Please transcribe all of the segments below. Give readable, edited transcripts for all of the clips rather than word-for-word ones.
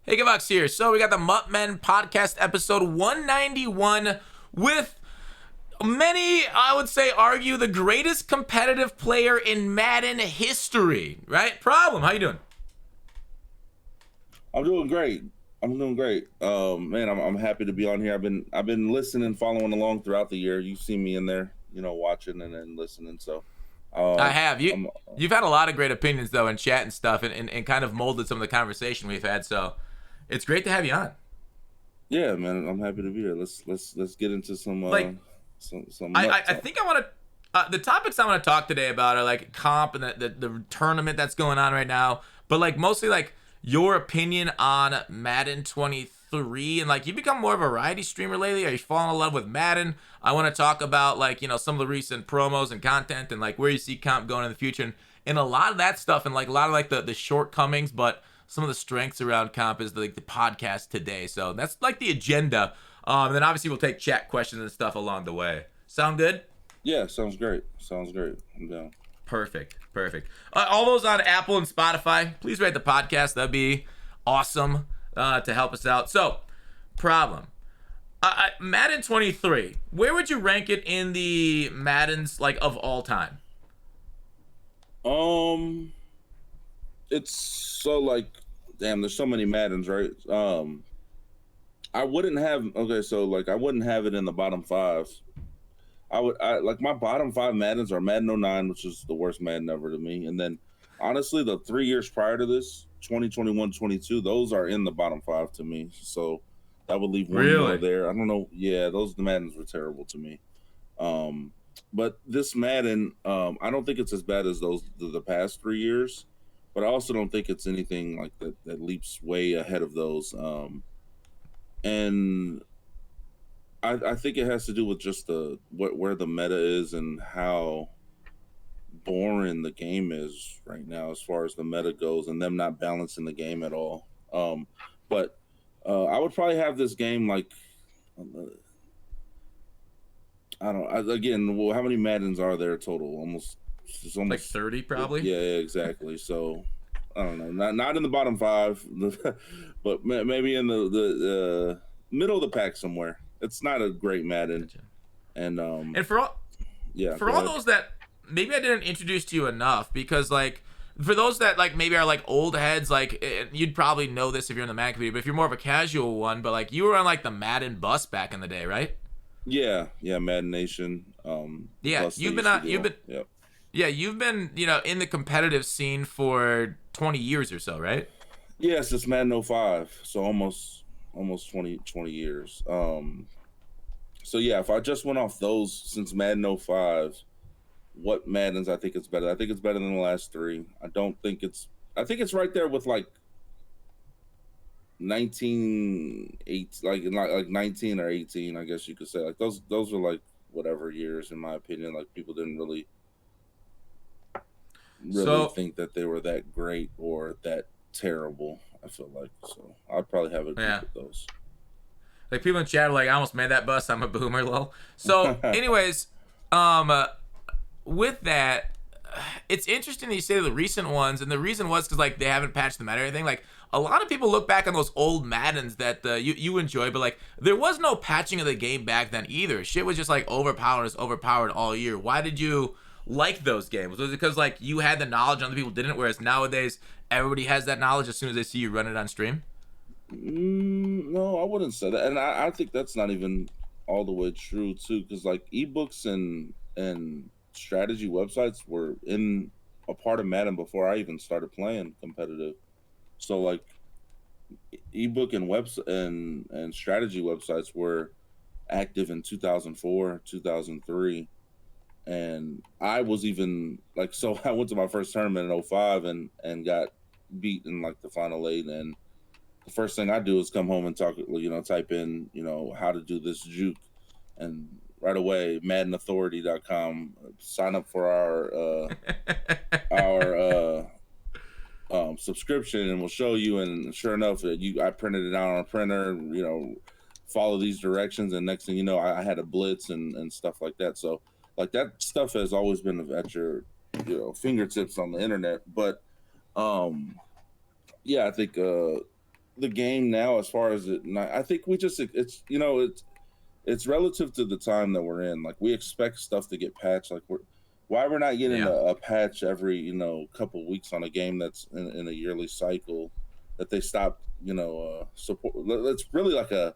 Hey, Gavox here. So we got the Muttmen podcast episode 191 with many, I would say, argue the greatest competitive player in Madden history, right? Problem, how you doing? I'm doing great. I'm doing great. Man, I'm happy to be on here. I've been listening, following along throughout the year. You've seen me in there, watching and listening. So, I uh, have. I'm You've had a lot of great opinions, though, in chat and stuff, and kind of molded some of the conversation we've had, so it's great to have you on. yeah, man. I'm happy to be here. Let's get into some Like, mut I talk. think I want to. The topics I want to talk today about are like comp and the tournament that's going on right now, but like mostly like your opinion on Madden 23 and like you become more of a variety streamer lately. Are you falling in love with Madden? I want to talk about like some of the recent promos and content and like where you see comp going in the future and a lot of that stuff and like a lot of like the shortcomings, but some of the strengths around comp is like the podcast today. So that's like the agenda. And then obviously we'll take chat questions and stuff along the way. Sound good? Yeah, sounds great. Sounds great. I'm down. Perfect. Perfect. All those on Apple and Spotify, please rate the podcast. That'd be awesome to help us out. So, problem. Madden 23. Where would you rank it in the Maddens like of all time? Um, it's so like, damn. There's so many Maddens, right? I wouldn't have. Okay, so like, I wouldn't have it in the bottom five. I like my bottom five Maddens are Madden '09, which is the worst Madden ever to me. And then honestly, the 3 years prior to this, 2021, 22, those are in the bottom five to me. So that would leave one more Really? there. I don't know. Yeah, those the Maddens were terrible to me. Um, but this Madden, I don't think it's as bad as those the past 3 years, but I also don't think it's anything like that leaps way ahead of those. And I think it has to do with just where the meta is and how boring the game is right now as far as the meta goes, and them not balancing the game at all. But I would probably have this game like I don't. Again, well, how many Maddens are there total? Almost. It's Like almost. 30 probably? Yeah, exactly. So I don't know. Not in the bottom five, but maybe in the middle of the pack somewhere. It's not a great Madden, Gotcha. and And yeah. for Go all ahead. those that maybe I didn't introduce to you enough because like for those that like maybe are like old heads like you'd probably know this if you're in the Madden community, but if you're more of a casual one, but like you were on like the Madden bus back in the day, right? Yeah, yeah. Madden Nation. The Yeah, bus they used to get on. Yep. you've been in the competitive scene for 20 years or so, right? Yes, it's Madden '05, so almost 20 years. So yeah, if I just went off those since Madden '05, what Maddens I think it's better. I think it's better than the last three. I don't think it's. I think it's right there with like 19 like 19 or 18. I guess you could say like those are like whatever years in my opinion. Like people didn't really So think that they were that great or that terrible. I feel like so. I'd probably have a group yeah, with those. like people in chat are like, I almost made that bus. I'm a boomer, lol. So, anyways, um, with that, it's interesting that you say the recent ones, and the reason was because like they haven't patched them out or anything. Like a lot of people look back on those old Maddens that you enjoy, but like there was no patching of the game back then either. Shit was just like overpowered all year. Why did you like those games? Was it because like you had the knowledge and other people didn't? Whereas nowadays everybody has that knowledge as soon as they see you run it on stream. No, I wouldn't say that, and I think that's not even all the way true too. Because like ebooks and strategy websites were in a part of Madden before I even started playing competitive. So like ebook and webs and strategy websites were active in 2004, 2003, and I was even like so. I went to my first tournament in '05 and got beat in like the final eight, and the first thing I do is come home and talk, type in, how to do this juke. And right away, MaddenAuthority.com, sign up for our subscription and we'll show you. And sure enough, I printed it out on a printer, follow these directions. And next thing you know, I had a blitz and stuff like that. So like that stuff has always been at your, fingertips on the internet. But yeah, I think, the game now, as far as I think we just it's it's relative to the time that we're in. Like we expect stuff to get patched. Like why we're not getting Yeah. a patch every couple weeks on a game that's in a yearly cycle that they stop support. It's really like a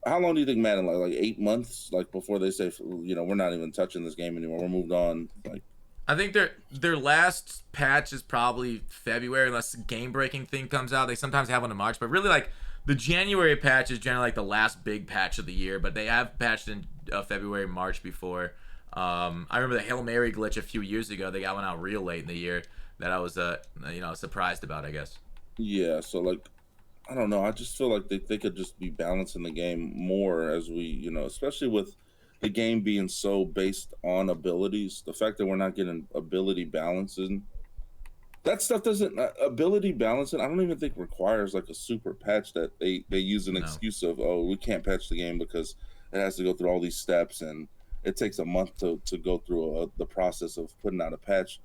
how long do you think Madden like 8 months like before they say we're not even touching this game anymore. We're moved on. Like I think their last patch is probably February, unless a game breaking thing comes out. They sometimes have one in March, but really like the January patch is generally like the last big patch of the year. But they have patched in February, March before. I remember the Hail Mary glitch a few years ago. They got one out real late in the year that I was surprised about, I guess. yeah, so like I don't know. I just feel like they could just be balancing the game more as we, especially with the game being so based on abilities. The fact that we're not getting ability balancing, that stuff doesn't ability balancing. I don't even think requires like a super patch that they use an No. excuse of, oh, we can't patch the game because it has to go through all these steps and it takes a month to go through the process of putting out a patch.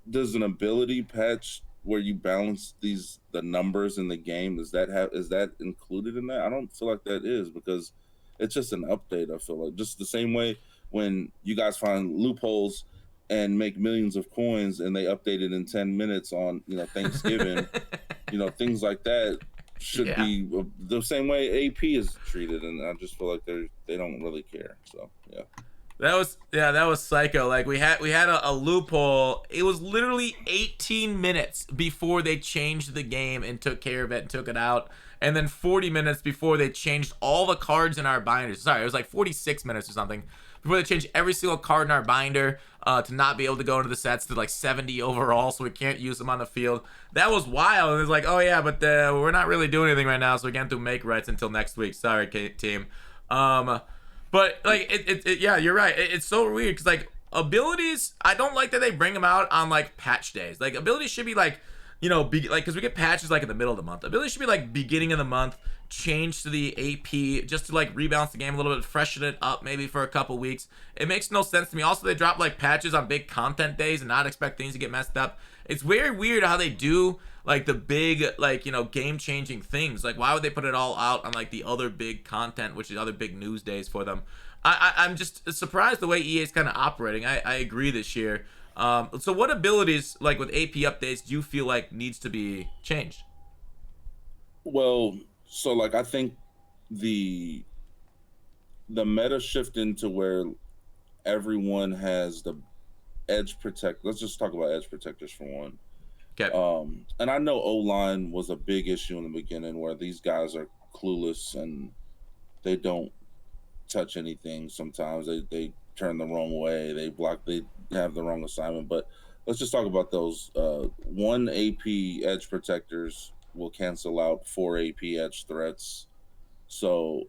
Does an ability patch where you balance the numbers in the game, is that included in that? I don't feel like that is, because it's just an update. I feel like just the same way when you guys find loopholes and make millions of coins and they update it in 10 minutes on Thanksgiving, things like that should Yeah. be the same way AP is treated, and I just feel like they don't really care. So yeah. That was psycho. Like we had a loophole. It was literally 18 minutes before they changed the game and took care of it and took it out. And then 40 minutes before they changed all the cards in our binders. Sorry, it was like 46 minutes or something before they changed every single card in our binder to not be able to go into the sets to like 70 overall, so we can't use them on the field. That was wild. And it's like, oh yeah, but we're not really doing anything right now, so we can't do make rights until next week. Sorry, team. But like yeah, you're right. It's so weird because like abilities, I don't like that they bring them out on like patch days. Like abilities should be like, like because we get patches like in the middle of the month. Abilities should be like beginning of the month, change to the AP just to like rebalance the game a little bit, freshen it up maybe for a couple weeks. It makes no sense to me. Also, they drop like patches on big content days and not expect things to get messed up. It's very weird how they do like the big like game changing things. Like why would they put it all out on like the other big content, which is other big news days for them? I'm just surprised the way EA is kind of operating. I agree this year. So what abilities like with AP updates do you feel like needs to be changed? Well, so like I think the the meta shift into where everyone has the edge protect. Let's just talk about edge protectors for one. Okay. And I know O line was a big issue in the beginning, where these guys are clueless and they don't touch anything. Sometimes they turn the wrong way. They block. They have the wrong assignment. But let's just talk about those. One AP edge protectors will cancel out four AP edge threats. So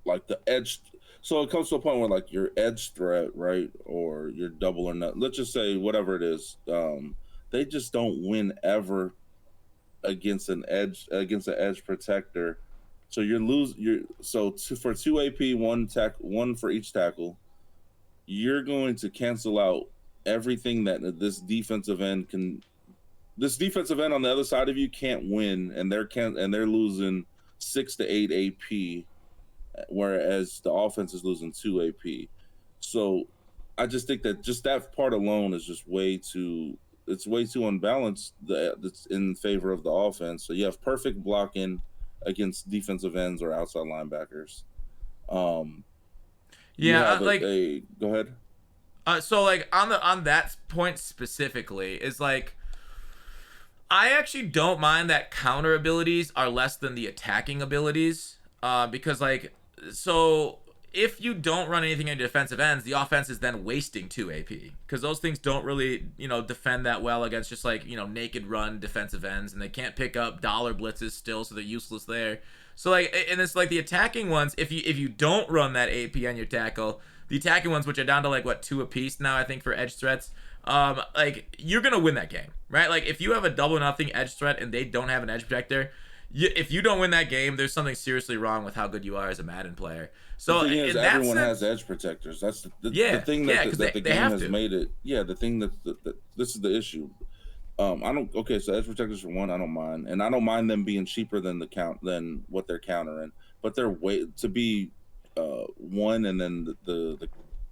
like the edge. So it comes to a point where like your edge threat, right, or your double or not. Let's just say whatever it is. They just don't win ever against an edge protector. So for two AP, one for each tackle. You're going to cancel out everything that this defensive end on the other side of you can't win, and they're losing 6 to 8 AP, whereas the offense is losing 2 AP. So I just think that just that part alone is just way too unbalanced. That's in favor of the offense. So you have perfect blocking against defensive ends or outside linebackers. Um, you Yeah, have like go ahead. so like on that point specifically is like I actually don't mind that counter abilities are less than the attacking abilities. Because like so if you don't run anything in defensive ends, the offense is then wasting 2 AP because those things don't really defend that well against just like naked run defensive ends, and they can't pick up dollar blitzes still, so they're useless there. So like, and it's like the attacking ones. If you don't run that AP on your tackle, the attacking ones, which are down to like what 2 apiece now, I think for edge threats. Like you're gonna win that game, right? Like if you have a double nothing edge threat and they don't have an edge protector, if you don't win that game, there's something seriously wrong with how good you are as a Madden player. The So thing is, in that everyone sense, has edge protectors. That's the yeah, thing yeah, because that the they game have has to. made it. Yeah, the thing that this is the issue. I don't. Okay, so edge protectors for one, I don't mind, and I don't mind them being cheaper than than what they're countering. But they're way to be one, and then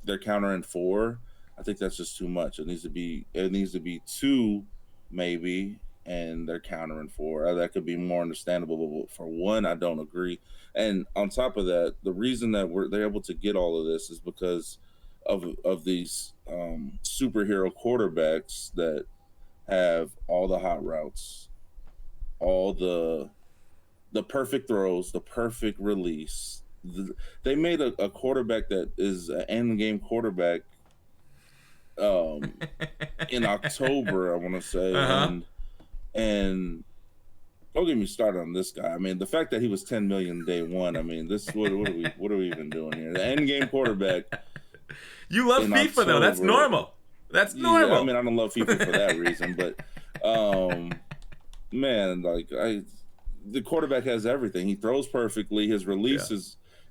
they're countering four. I think that's just too much. It needs to be two, maybe, and they're countering four. That could be more understandable. But for one, I don't agree. And on top of that, the reason that they're able to get all of this is because of these superhero quarterbacks that have all the hot routes, all the perfect throws, the perfect release. They made a quarterback that is an end game quarterback um, in October, I want to say, Uh-huh. and don't get me started on this guy. I mean, the fact that he was 10 million day one. I mean, this what are we even doing here? The end game quarterback You love in FIFA though. That's October. normal. That's Yeah, I mean, normal. I don't love FIFA for that reason, but man, the quarterback has everything. He throws perfectly. Yeah.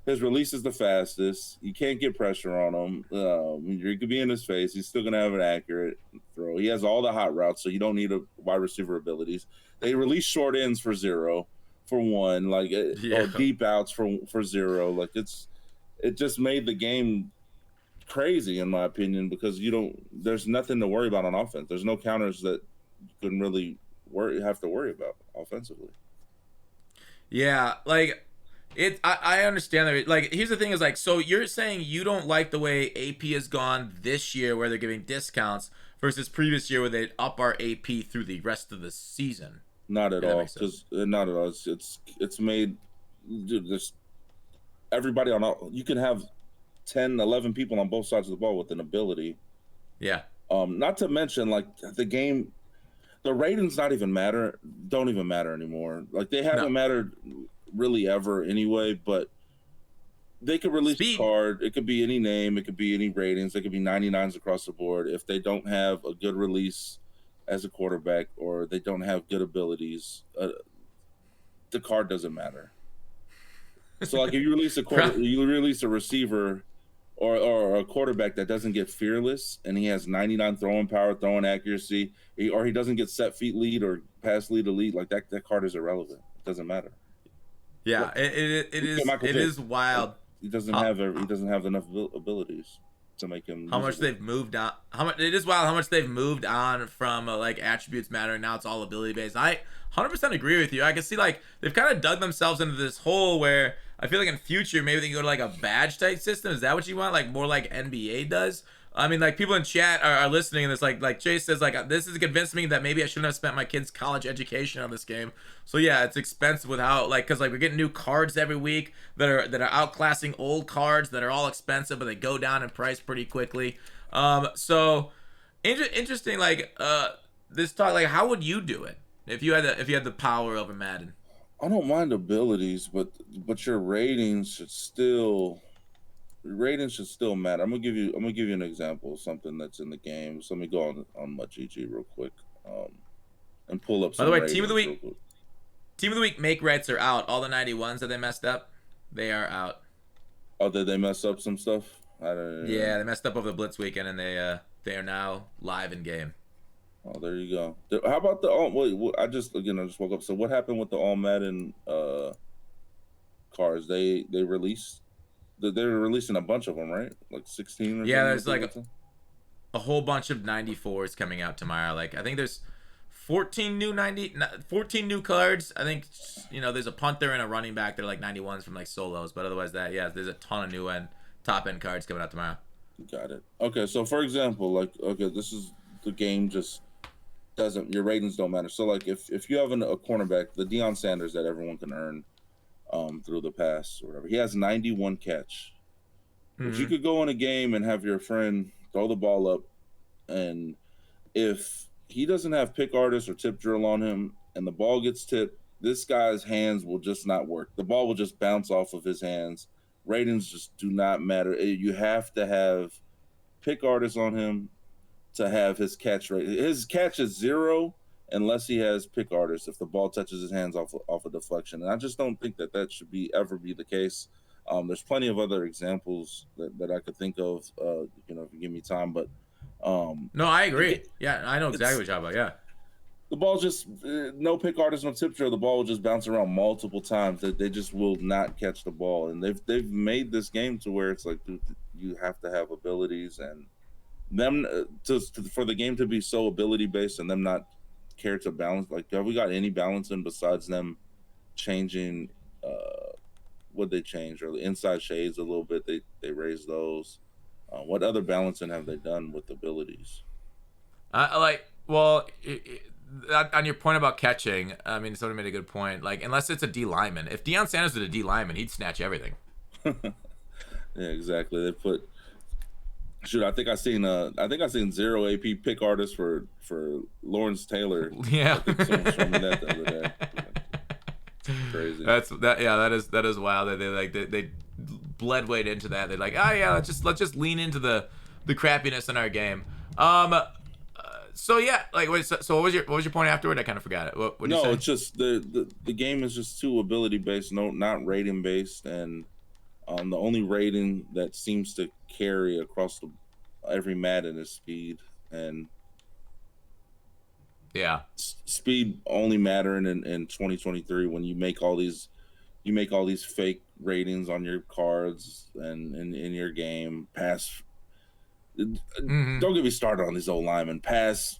His release is the fastest. You can't get pressure on him. You could be in his face. He's still gonna have an accurate throw. He has all the hot routes, so you don't need a wide receiver abilities. They release short ends for zero, for one, or Yeah. deep outs for zero. It just made the game crazy in my opinion because you don't. There's nothing to worry about on offense. There's no counters that you can really have to worry about offensively. Yeah, like I understand that. Like, here's the thing: is like, so you're saying you don't like the way AP has gone this year, where they're giving discounts, versus previous year where they up our AP through the rest of the season. Not at If that all, makes sense. because not at all. It's made just everybody on all. You can have 10, 11 people on both sides of the ball with an ability. Yeah. Not to mention like the game, the ratings not even matter. Don't even matter anymore. Like they No. haven't mattered really ever anyway. But they could release a Speed. card. It could be any name. It could be any ratings. It could be 99s across the board. If they don't have a good release as a quarterback or they don't have good abilities, the card doesn't matter. So like if you release a receiver or a quarterback that doesn't get fearless and he has 99 throwing power, throwing accuracy, or he doesn't get set feet lead or pass lead elite, like that card is irrelevant. It doesn't matter. Yeah. Look, It look at is. Michael It Vick. is Like wild. he doesn't have enough abilities to make him How much usable. they've moved on. How much it is wild how much they've moved on from like attributes matter. Now it's all ability based. I 100% agree with you. I can see like they've kind of dug themselves into this hole where I feel like in future maybe they can go to like a badge type system. Is that what you want? Like more like NBA does. I mean, like people in chat are listening, and it's like Chase says, like this has convinced me that maybe I shouldn't have spent my kid's college education on this game. So yeah, it's expensive without like because like we're getting new cards every week that are outclassing old cards that are all expensive, but they go down in price pretty quickly. So interesting. Like this talk, like how would you do it if you had the power over Madden? I don't mind abilities, but your ratings should still matter. I'm gonna give you an example of something that's in the game. So let me go on my GG real quick, and pull up By the some way, ratings real quick. team of the week make rights are out. All the 91s that they messed up, they are out. Oh, did they mess up some stuff? I don't. Yeah, they messed up over the Blitz weekend, and they are now live in game. Oh, there you go. How about the all? Wait, I just woke up. So what happened with the All Madden cars? They released. They're releasing a bunch of them, right? Like 16 or Yeah, something. there's like a whole bunch of 94s coming out tomorrow. Like I think there's 14 new cards. I think there's a punter and a running back that are like 91s from like solos, but otherwise that yeah, there's a ton of new end top end cards coming out tomorrow. Got it. Okay, so for example, this is the game just doesn't your ratings don't matter. So like if you have a cornerback, the Deion Sanders that everyone can earn through the pass or whatever, he has 91 catch. But you Mm-hmm. could go in a game and have your friend throw the ball up, and if he doesn't have pick artist or tip drill on him, and the ball gets tipped, this guy's hands will just not work. The ball will just bounce off of his hands. Ratings just do not matter. You have to have pick artist on him to have his catch rate. His catch is zero unless he has pick artist. If the ball touches his hands off a deflection, and I just don't think that should be ever be the case. There's plenty of other examples that I could think of. If you give me time, but No, I the agree. ga- Yeah, I know exactly it's what you're talking about. Yeah. the ball just no pick artist, no tip drill. The ball will just bounce around multiple times. That they just will not catch the ball, and they've made this game to where it's like, dude, you have to have abilities, and them for the game to be so ability based and them not care to balance. Like, have we got any balance in besides them changing? What they changed or the inside shades a little bit? They raised those. What other balancing have they done with abilities? Like, well, on your point about catching, I mean, someone made a good point. Like, unless it's a D lineman, if Deion Sanders was a D lineman, he'd snatch everything. Yeah, exactly. They put shoot. I think I seen zero AP pick artists for Lawrence Taylor. Yeah. I think someone showed me that the other day. Crazy. That's that. Yeah, that is wild. That they bled weight into that. They're like, oh yeah, let's just lean into the crappiness in our game. So yeah, like, wait, so what was your point afterward? I kind of forgot it. What did you No, say? it's just the game is just too ability based, no, not rating based, and the only rating that seems to carry across every Madden is speed, and Yeah. speed only mattering in 2023 when you make all these fake ratings on your cards and in your game. Hmm. Don't get me started on these old linemen. Pass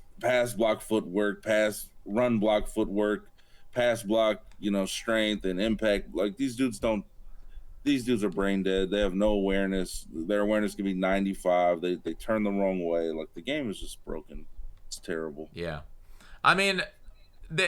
block footwork, pass run block footwork, pass block, strength and impact. Like, these dudes are brain dead. They have no awareness. Their awareness can be 95. They turn the wrong way. Like, the game is just broken. It's terrible. Yeah. I mean,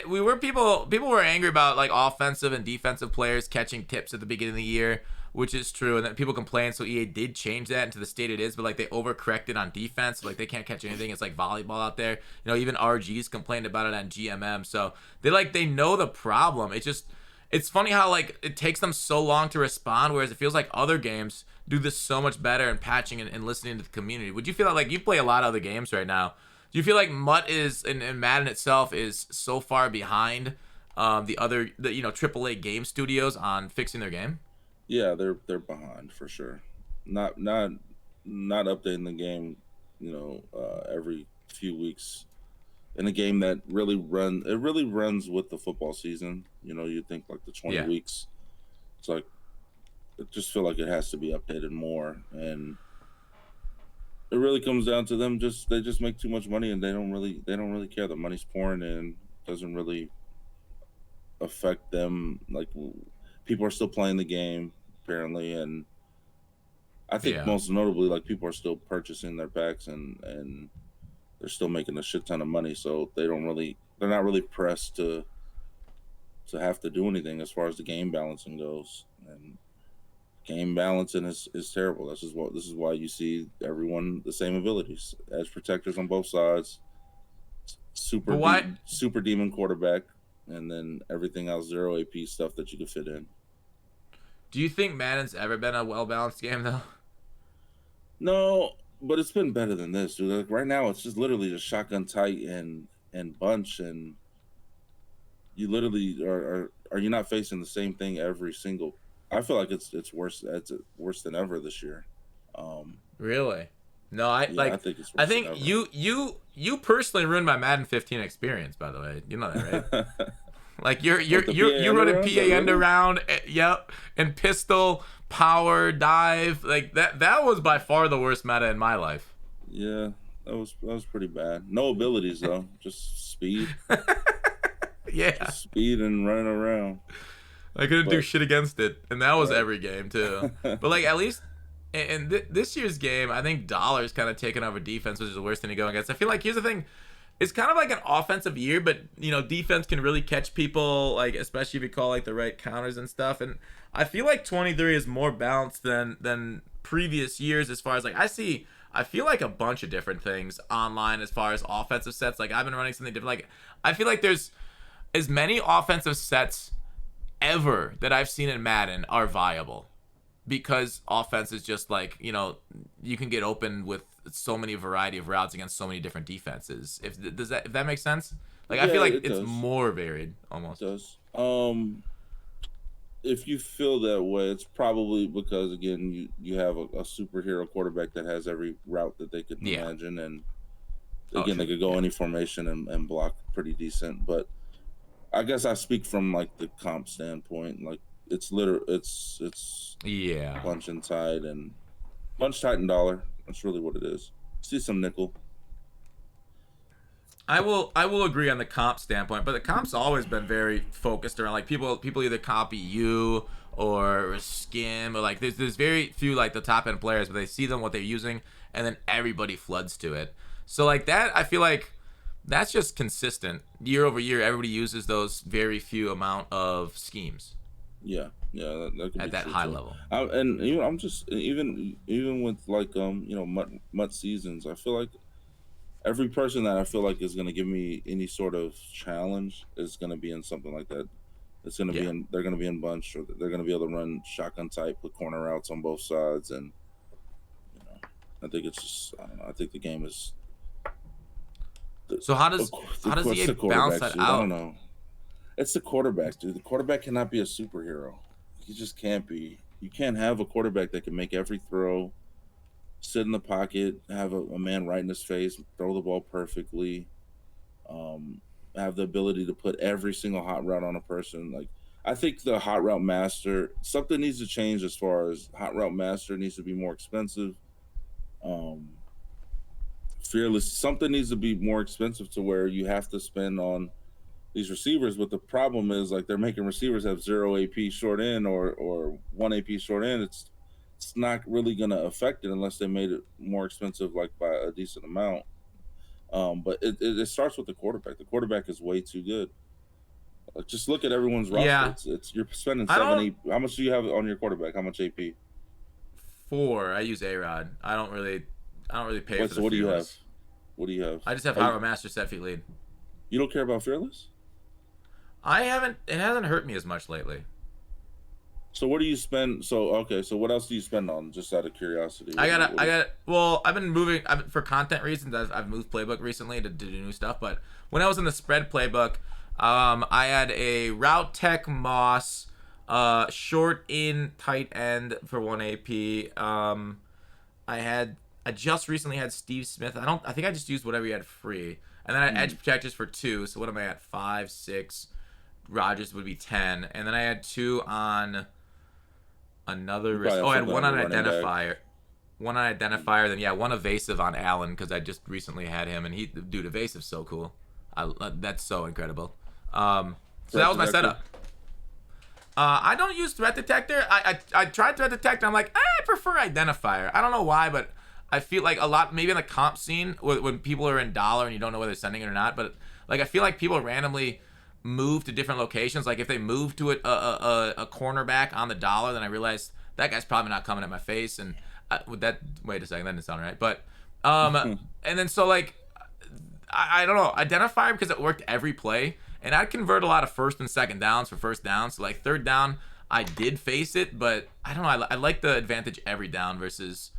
we were people were angry about like offensive and defensive players catching tips at the beginning of the year, which is true, and that people complained. So EA did change that into the state it is, but like they overcorrected on defense. Like they can't catch anything. It's like volleyball out there. Even RG's complained about it on GMM. So they know the problem. It's funny how like it takes them so long to respond, whereas it feels like other games do this so much better in patching and listening to the community. Would you feel like you play a lot of other games right now? Do you feel like Mutt is and Madden itself is so far behind the other AAA game studios on fixing their game? Yeah, they're behind for sure. Not not updating the game, every few weeks in a game that really runs with the football season. You think like the 20 Yeah, weeks. It's like, I just feel like it has to be updated more, and it really comes down to them. They just make too much money, and they don't really care. The money's pouring in, doesn't really affect them. Like, people are still playing the game apparently, and I think yeah. most notably, like, people are still purchasing their packs, and they're still making a shit ton of money. So they're not really pressed to have to do anything as far as the game balancing goes. And game balancing is terrible. This is why you see everyone the same abilities, edge protectors on both sides, But why super demon quarterback, and then everything else zero AP stuff that you can fit in. do you think Madden's ever been a well balanced game though? No, but it's been better than this, dude. Like, right now, it's just literally just shotgun tight and bunch, and you literally are you not facing the same thing every single. I feel like it's worse. It's worse than ever this year. Um, Really? No, I yeah, I like. think it's I worse than think ever. you personally ruined my Madden 15 experience. By the way, you know that, right? Like you're What, you're the you're PA you running underrounds? PA Like, end really? around, yep, and pistol power dive like that. That was by far the worst meta in my life. Yeah, that was pretty bad. No abilities though, Yeah, just speed and running around. I couldn't do But shit against it, and that was right, every game too. But like at least in this year's game, I think Dollar's kind of taken over defense, which is the worst thing to go against. I feel like here's the thing. It's kind of like an offensive year, but defense can really catch people, like especially if you call like the right counters and stuff. And I feel like 23 is more balanced than previous years as far as like I feel like a bunch of different things online as far as offensive sets. Like I've been running something different. Like I feel like there's as many offensive sets ever that I've seen in Madden are viable because offense is just like you can get open with so many variety of routes against so many different defenses. If that makes sense? Like I yeah, feel like it it's does. more varied It almost. does. If you feel that way, it's probably because, again, you have a superhero quarterback that has every route that they could Yeah, imagine, and Oh, again, they true. could go Yeah. any formation and block pretty decent. But I guess I speak from like the comp standpoint. Like it's Yeah. punch tight and dollar. That's really what it is. See some nickel. I will agree on the comp standpoint, but the comp's always been very focused around like people either copy you or skim or like there's very few like the top end players, but they see them what they're using and then everybody floods to it. So like that I feel like that's just consistent. Year over year everybody uses those very few amount of schemes Yeah, yeah, that could be at that true high too. level. And I'm just even with like mud seasons. I feel like every person that I feel like is going to give me any sort of challenge is going to be in something like that. It's going to be Yeah. in they're going to be in bunch, or they're going to be able to run shotgun type, put corner routes on both sides, and you know, I think it's just I don't know. I think the game is the So the how does it's EA the balance quarterbacks, that dude. I don't out? know. It's the quarterback, dude. The quarterback cannot be a superhero. He just can't be. You can't have a quarterback that can make every throw, sit in the pocket, have a man right in his face, throw the ball perfectly, um, have the ability to put every single hot route on a person. Like I think the hot route master something needs to change as far as hot route master needs to be more expensive. Um, fearless something needs to be more expensive to where you have to spend on these receivers. But the problem is like they're making receivers have zero AP short end or one AP short end. It's not really gonna affect it unless they made it more expensive like by a decent amount. But it starts with the quarterback. The quarterback is way too good. Like, just look at everyone's roster. Yeah. It's you're spending I seven, don't eight. How much do you have on your quarterback? How much AP? four. I use A-Rod. I don't really pay Wait, for so the what do you have? fearless. What do you have? I just have Oh, Hyrule Master set feet lead. you don't care about fearless? I haven't. It hasn't hurt me as much lately. So what do you spend? So okay, so what else do you spend on? Just out of curiosity, I what do you? got. What I do you? got. Well, I've been moving for content reasons. I've moved playbook recently to do new stuff. But when I was in the spread playbook, I had a route tech Moss, short in tight end for one AP. I just recently had Steve Smith. I think I just used whatever he had free, and then I had Hmm. edge protectors for two. So what am I at? 5, 6. Rogers would be 10, and then I had two on another You risk. probably Oh, I also had one have a on running back. identifier. One on identifier, then yeah, one evasive on Allen because I just recently had him, and dude, evasive's so cool. That's so incredible. So that Threat was my detector. setup. I don't use threat detector. I tried threat detector. I'm like, I prefer identifier. I don't know why, but I feel like a lot maybe in the comp scene when people are in dollar and you don't know whether they're sending it or not. But like I feel like people randomly move to different locations. Like if they move to a cornerback on the dollar, then I realize that guy's probably not coming at my face. And with that, wait a second, that didn't sound right. But and then so like I don't know, identifier because it worked every play, and I'd convert a lot of first and second downs for first down. So like third down, I did face it, but I don't know. I like the advantage every down versus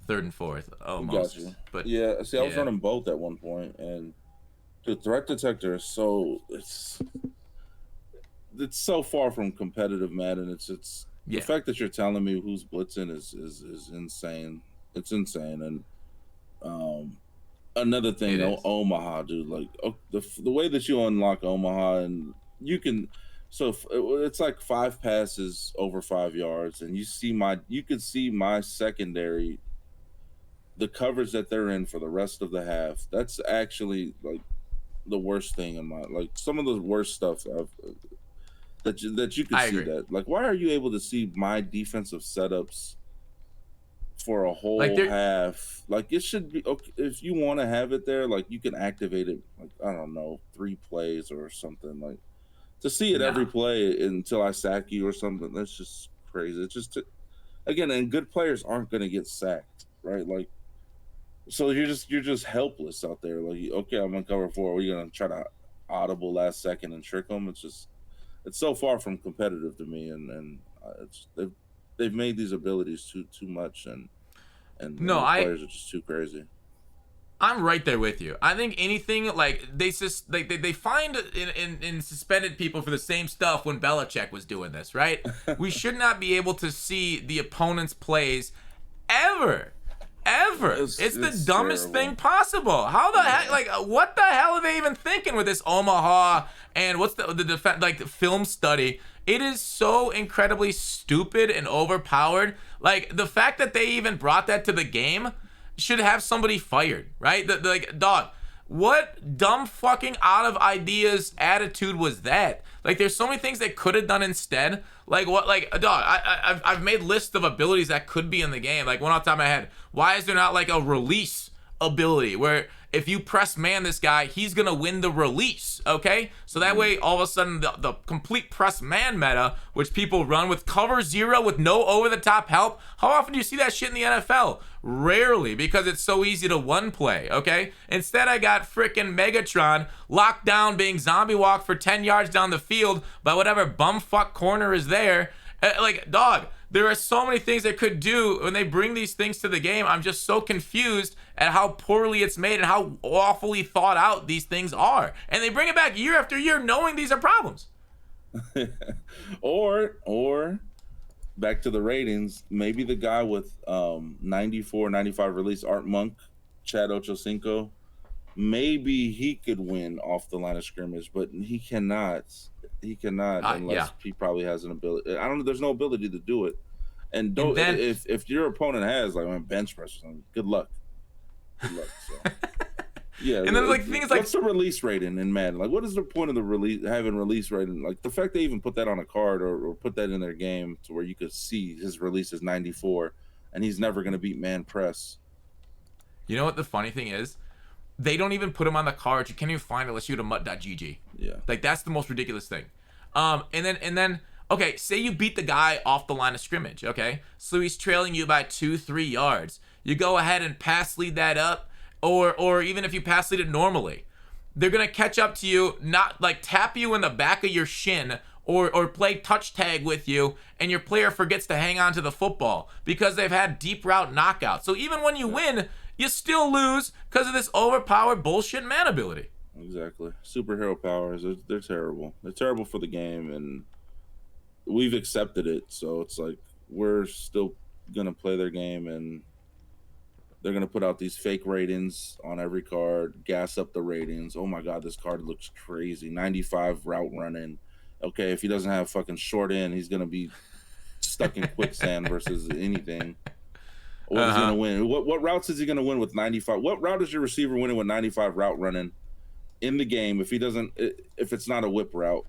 third and fourth Got almost. you. But Yeah. See, I was yeah, running both at one point, and the threat detector is so it's so far from competitive Madden. It's the yeah, fact that you're telling me who's blitzing is insane. It's insane. And um, another it thing, is. Omaha, dude. Like the way that you unlock Omaha, and you can. So it's like 5 passes over 5 yards, and you can see my secondary, the coverage that they're in for the rest of the half. That's actually like the worst thing in my like some of the worst stuff that you could I see agree. that. Like, why are you able to see my defensive setups for a Like whole there, half? Like, it should be okay if you want to have it there. Like, you can activate it. Like, I don't know, 3 plays or something. Like, to see it every no, play until I sack you or something. That's just crazy. It's just again, and good players aren't going to get sacked, right? Like, so you're just helpless out there. Like, okay, I'm gonna cover four. We're gonna try to audible last second and trick them. It's just it's so far from competitive to me, and it's they've made these abilities too much, and no, the players are just too crazy. I'm right there with you. I think anything like they just like they find in suspended people for the same stuff when Belichick was doing this, right? We should not be able to see the opponent's plays ever, ever. It's the It's dumbest terrible. thing possible. How the heck? Yeah. Like, what the hell are they even thinking with this Omaha and what's the defense like the film study? It is so incredibly stupid and overpowered. Like the fact that they even brought that to the game should have somebody fired, right? Like, dog, what dumb fucking out of ideas attitude was that? Like, there's so many things they could have done instead. Like, what, like, dog, I've made lists of abilities that could be in the game. Like, one off the top of my head, why is there not like a release ability where if you press man this guy, he's gonna win the release, okay? So that way, all of a sudden, the complete press man meta, which people run with cover zero with no over-the-top help, how often do you see that shit in the NFL? Rarely, because it's so easy to one play, okay? Instead, I got freaking Megatron locked down being zombie walk for 10 yards down the field by whatever bumfuck corner is there. Like, dog, there are so many things they could do when they bring these things to the game. I'm just so confused at how poorly it's made and how awfully thought out these things are. And they bring it back year after year knowing these are problems. or back to the ratings, maybe the guy with 94, 95 release, Art Monk, Chad Ochocinco, maybe he could win off the line of scrimmage, but he cannot. He cannot unless Yeah. he probably has an ability. I don't know. There's no ability to do it. And And don't then if your opponent has like bench press or something, good luck. Good luck. So yeah. and then like things like what's the release rating in Madden? Like, what is the point of the having release rating? Like the fact they even put that on a card or put that in their game to where you could see his release is 94, and he's never going to beat man press. you know what the funny thing is? They don't even put him on the cards. You can't even find it unless you go to mutt.gg. Yeah. Like that's the most ridiculous thing. And then okay, say you beat the guy off the line of scrimmage, okay? So he's trailing you by 2-3 yards. You go ahead and pass lead that up, or even if you pass lead it normally, they're gonna catch up to you, not like tap you in the back of your shin or play touch tag with you, and your player forgets to hang on to the football because they've had deep route knockouts. So even when you win, you still lose because of this overpowered bullshit man ability. Exactly. Superhero powers, they're terrible. They're terrible for the game, and we've accepted it. So it's like we're still gonna play their game, and they're gonna put out these fake ratings on every card, gas up the ratings. Oh my god, this card looks crazy. 95 route running. Okay, if he doesn't have fucking short end, he's gonna be stuck in quicksand versus anything. What is he gonna win? What routes is he gonna win with 95? What route is your receiver winning with 95 route running in the game if he doesn't? If it's not a whip route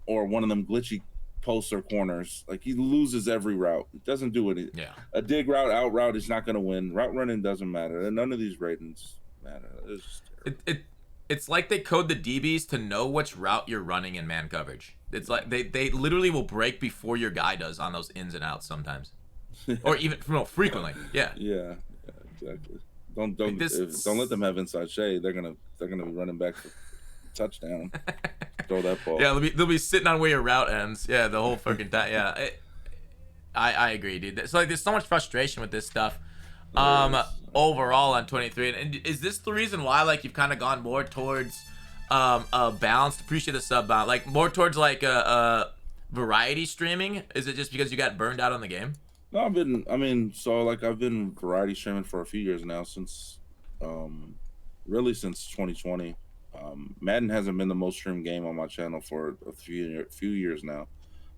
or one of them glitchy posts or corners, like he loses every route. It doesn't do it. Yeah. A dig route, out route, he's not gonna win. Route running doesn't matter. None of these ratings matter. It's just terrible. It's like they code the DBs to know which route you're running in man coverage. It's like they literally will break before your guy does on those ins and outs sometimes, or even frequently. Yeah. Yeah, exactly. Don't Like this- don't let them have inside shade. They're gonna be running back for touchdown. Throw that ball. Yeah, they'll be sitting on where your route ends. Yeah, the whole freaking time. Yeah, I agree, dude. So like, there's so much frustration with this stuff. Overall on 23, and is this the reason why like you've kind of gone more towards a balanced? Appreciate the sub bound, like more towards like variety streaming? Is it just because you got burned out on the game? No, I've been variety streaming for a few years now, since really since 2020. Madden hasn't been the most streamed game on my channel for a few years now.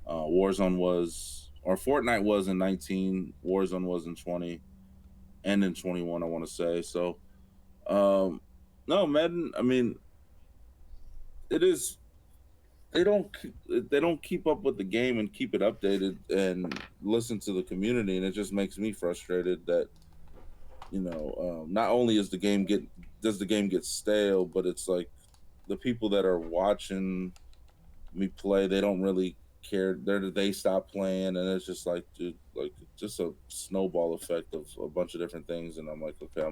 Warzone was, or Fortnite was in 19, Warzone was in 20, and in 21, I want to say. So, no, Madden. I mean, it is. They don't keep up with the game and keep it updated and listen to the community, and it just makes me frustrated that not only is does the game get stale, but it's like the people that are watching me play, they don't really care. They stop playing, and it's just like, dude, like just a snowball effect of a bunch of different things. And I'm like, okay,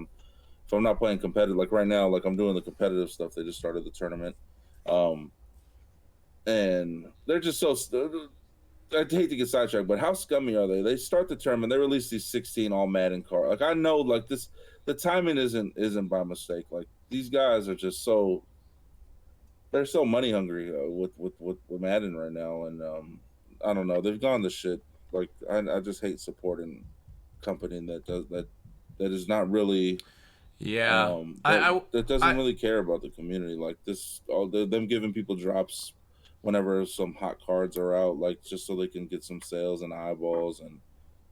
if I'm not playing competitive, like right now, like I'm doing the competitive stuff. They just started the tournament, and they're just so. I hate to get sidetracked, but how scummy are they? They start the tournament, they release these 16 all Madden cards. Like I know, like this, the timing isn't by mistake. Like these guys are just they're so money hungry with Madden right now, and I don't know, they've gone to shit. Like I just hate supporting company that that is not really Yeah. that I that doesn't I really care about the community. Like this, all them giving people drops whenever some hot cards are out, like just so they can get some sales and eyeballs, and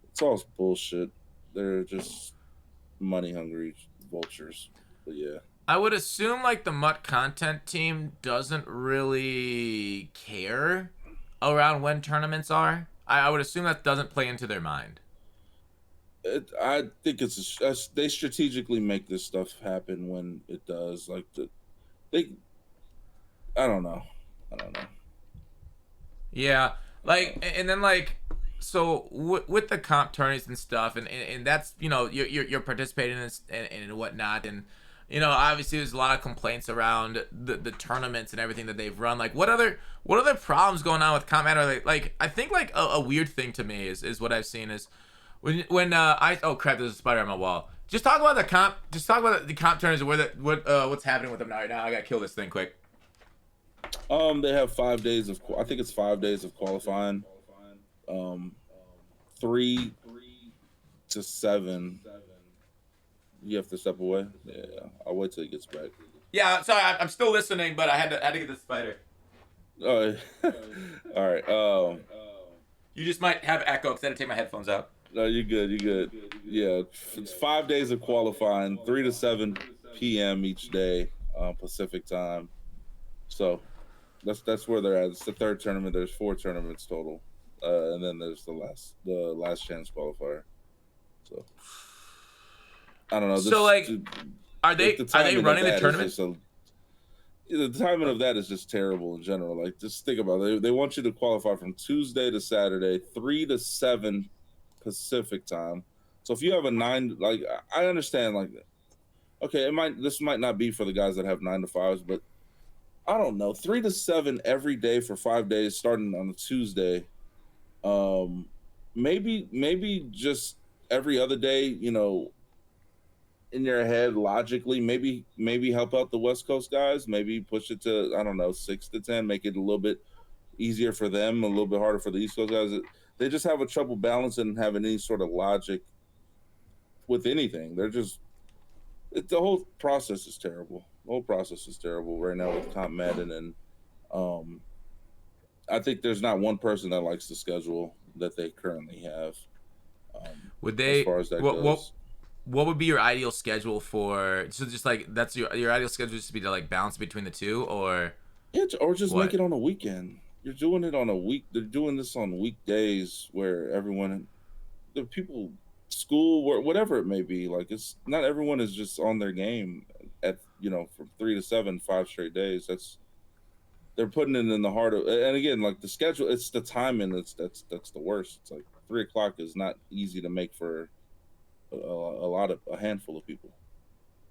it's all bullshit. They're just money hungry vultures. But yeah, I would assume like the Mutt content team doesn't really care around when tournaments are. I would assume that doesn't play into their mind. I think they strategically make this stuff happen when it does. Like they, I don't know, I don't know. Yeah, like Um, and then like so with the comp tourneys and stuff, and that's you're participating in this and whatnot, and obviously there's a lot of complaints around the tournaments and everything that they've run. Like what other problems going on with comp matter? Like I think like a weird thing to me is what I've seen is when I oh crap, there's a spider on my wall. Just talk about the comp. Just talk about the comp tournaments and what's happening with them right now. I gotta kill this thing quick. they have 5 days of. I think it's 5 days of qualifying. Um, 3 to 7. You have to step away. Yeah, I'll wait till he gets back. Yeah, sorry, I'm still listening, but I had to get the spider. Oh, all right. You just might have echo because I had to take my headphones out. No, you're good. You're good. Yeah, it's 5 days of qualifying, 3 to 7 p.m. each day, Pacific time. So that's where they're at. It's the third tournament. There's 4 tournaments total, and then there's the last chance qualifier. So I don't know. So This like, are the, they the are they timing of running the that is tournament? just a the timing of that is just terrible in general. Like, just think about it. They want you to qualify from Tuesday to Saturday, 3 to 7 Pacific time. So if you have a nine, like I understand, like okay, this might not be for the guys that have 9 to 5s, but I don't know, 3 to 7 every day for 5 days, starting on a Tuesday. Um, maybe just every other day. In your head logically, maybe help out the West Coast guys, maybe push it to, I don't know, 6 to 10, make it a little bit easier for them, a little bit harder for the East Coast guys. They just have a trouble balancing and having any sort of logic with anything. The whole process is terrible. The whole process is terrible right now with Comp Madden, and um, I think there's not one person that likes the schedule that they currently have, Would as they far as that what what goes. what would be your ideal schedule for? So just like that's your ideal schedule just to be to like balance between the two, or Yeah, or just make what? it on a weekend. You're doing it on a week. They're doing this on weekdays where the people, school, whatever it may be. Like, it's not everyone is just on their game from 3 to 7, 5 straight days. They're putting it in the heart of, and again, like the schedule, it's the timing that's the worst. It's like 3 o'clock is not easy to make for a handful of people.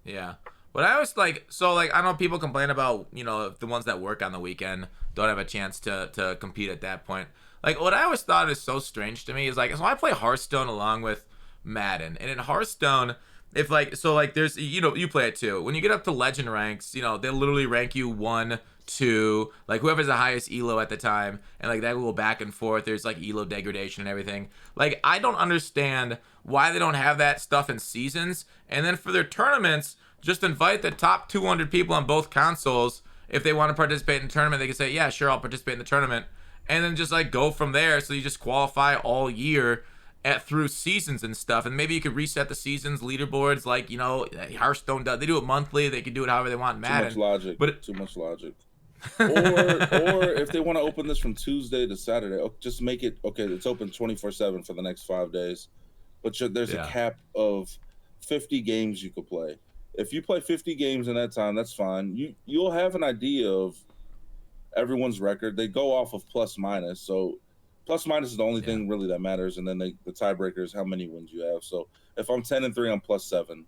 Yeah. But I always like so like I know people complain about the ones that work on the weekend don't have a chance to compete at that point. Like what I always thought is so strange to me is like so I play Hearthstone along with Madden, and in Hearthstone, if like so like there's you play it too. When you get up to legend ranks, they literally rank you 1, 2, like whoever's the highest elo at the time, and like that will go back and forth. There's like elo degradation and everything. Like I don't understand why they don't have that stuff in seasons, and then for their tournaments just invite the top 200 people on both consoles. If they want to participate in the tournament, they can say, yeah, sure, I'll participate in the tournament. And then just like go from there. So you just qualify all year through seasons and stuff. And maybe you could reset the seasons, leaderboards, like, Hearthstone does. They do it monthly. They can do it however they want in Too much Madden. logic. But Too much logic. Or if they want to open this from Tuesday to Saturday, just make it okay. It's open 24/7 for the next 5 days, but there's a yeah. cap of 50 games you could play. If you play 50 games in that time, that's fine. You'll have an idea of everyone's record. They go off of plus minus, so plus minus is the only Yeah. thing really that matters, and then the tiebreaker is how many wins you have. So if I'm 10-3, I'm +7.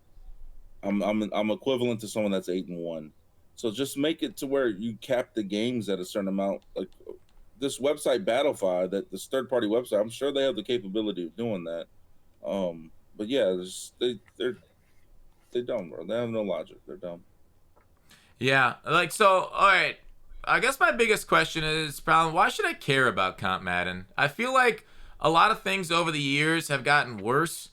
I'm equivalent to someone that's 8-1. So just make it to where you cap the games at a certain amount. Like this website Battlefy, that this third party website, I'm sure they have the capability of doing that. But yeah, they dumb, bro. They have no logic. They're dumb. Yeah. Like, so, all right. I guess my biggest question is, problem, why should I care about Comp Madden? I feel like a lot of things over the years have gotten worse.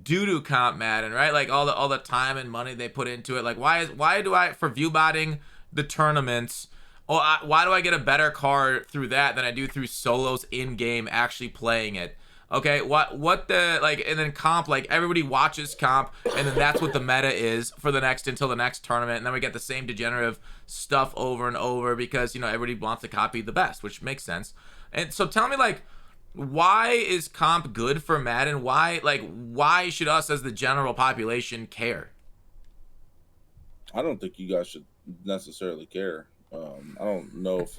due to Comp Madden, right? Like all the time and money they put into it. Like why do I for view botting the tournaments? Oh, why do I get a better card through that than I do through solos in game actually playing it? Okay, what the like, and then comp, like everybody watches comp, and then that's what the meta is for the next until the next tournament, and then we get the same degenerative stuff over and over because everybody wants to copy the best, which makes sense. And so tell me, like, why is comp good for Madden? Why should us as the general population care? I don't think you guys should necessarily care. I don't know if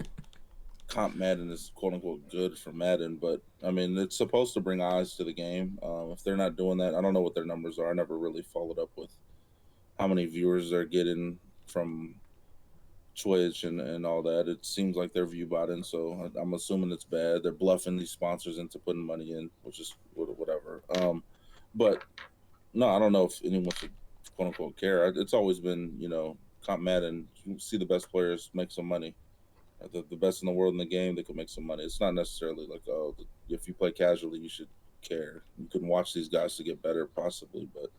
comp Madden is quote unquote good for Madden, but I mean it's supposed to bring eyes to the game. If they're not doing that, I don't know what their numbers are. I never really followed up with how many viewers they're getting from Twitch and all that. It seems like they're view botting, so I'm assuming it's bad. They're bluffing these sponsors into putting money in, which is whatever. But no, I don't know if anyone should quote unquote care. It's always been, comp Madden, you see the best players make some money. The best in the world in the game, they could make some money. It's not necessarily like, oh, if you play casually, you should care. You can watch these guys to get better, possibly, but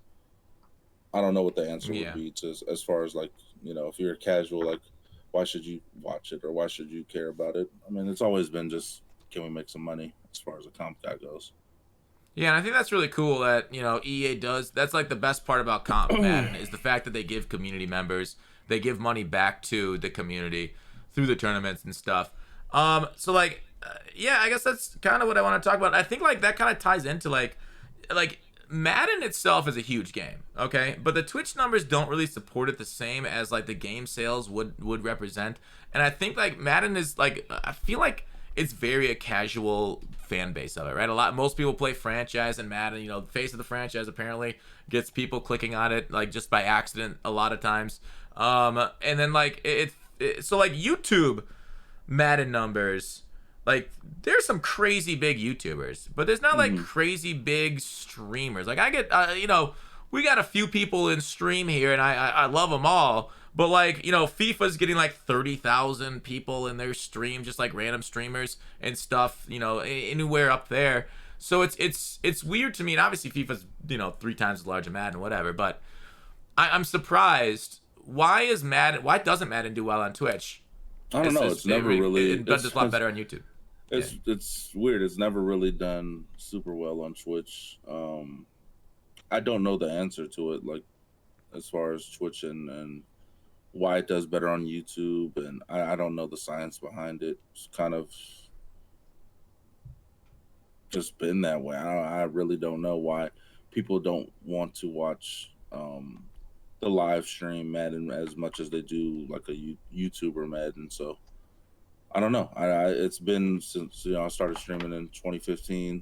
I don't know what the answer would Yeah. be to as far as like, if you're casual, like, why should you watch it or why should you care about it? I mean, it's always been just, can we make some money as far as a comp guy goes? Yeah, and I think that's really cool that, EA does. That's like the best part about Comp Madden is the fact that they give community members, they give money back to the community through the tournaments and stuff. So like, yeah, I guess that's kind of what I want to talk about. I think like that kind of ties into like Madden itself is a huge game, okay? But the Twitch numbers don't really support it the same as like the game sales would represent. And I think like Madden is like, I feel like it's very a casual fan base of it, right? Most people play franchise and Madden, the face of the franchise apparently gets people clicking on it like just by accident a lot of times. And then like so like YouTube Madden numbers, like there's some crazy big YouTubers, but there's not like Mhm. crazy big streamers. Like I get, we got a few people in stream here, and I love them all. But like FIFA's getting like 30,000 people in their stream, just like random streamers and stuff. Anywhere up there. So it's weird to me, and obviously FIFA's 3 times as large as Madden, whatever. But I'm surprised. Why doesn't Madden do well on Twitch? I don't know. It's never really. It does a lot better on YouTube. Yeah. It's weird. It's never really done super well on Twitch. I don't know the answer to it, like as far as Twitch and why it does better on YouTube, and I don't know the science behind it. It's kind of just been that way. I really don't know why people don't want to watch the live stream Madden as much as they do like a YouTuber Madden. So I don't know. It's been since I started streaming in 2015,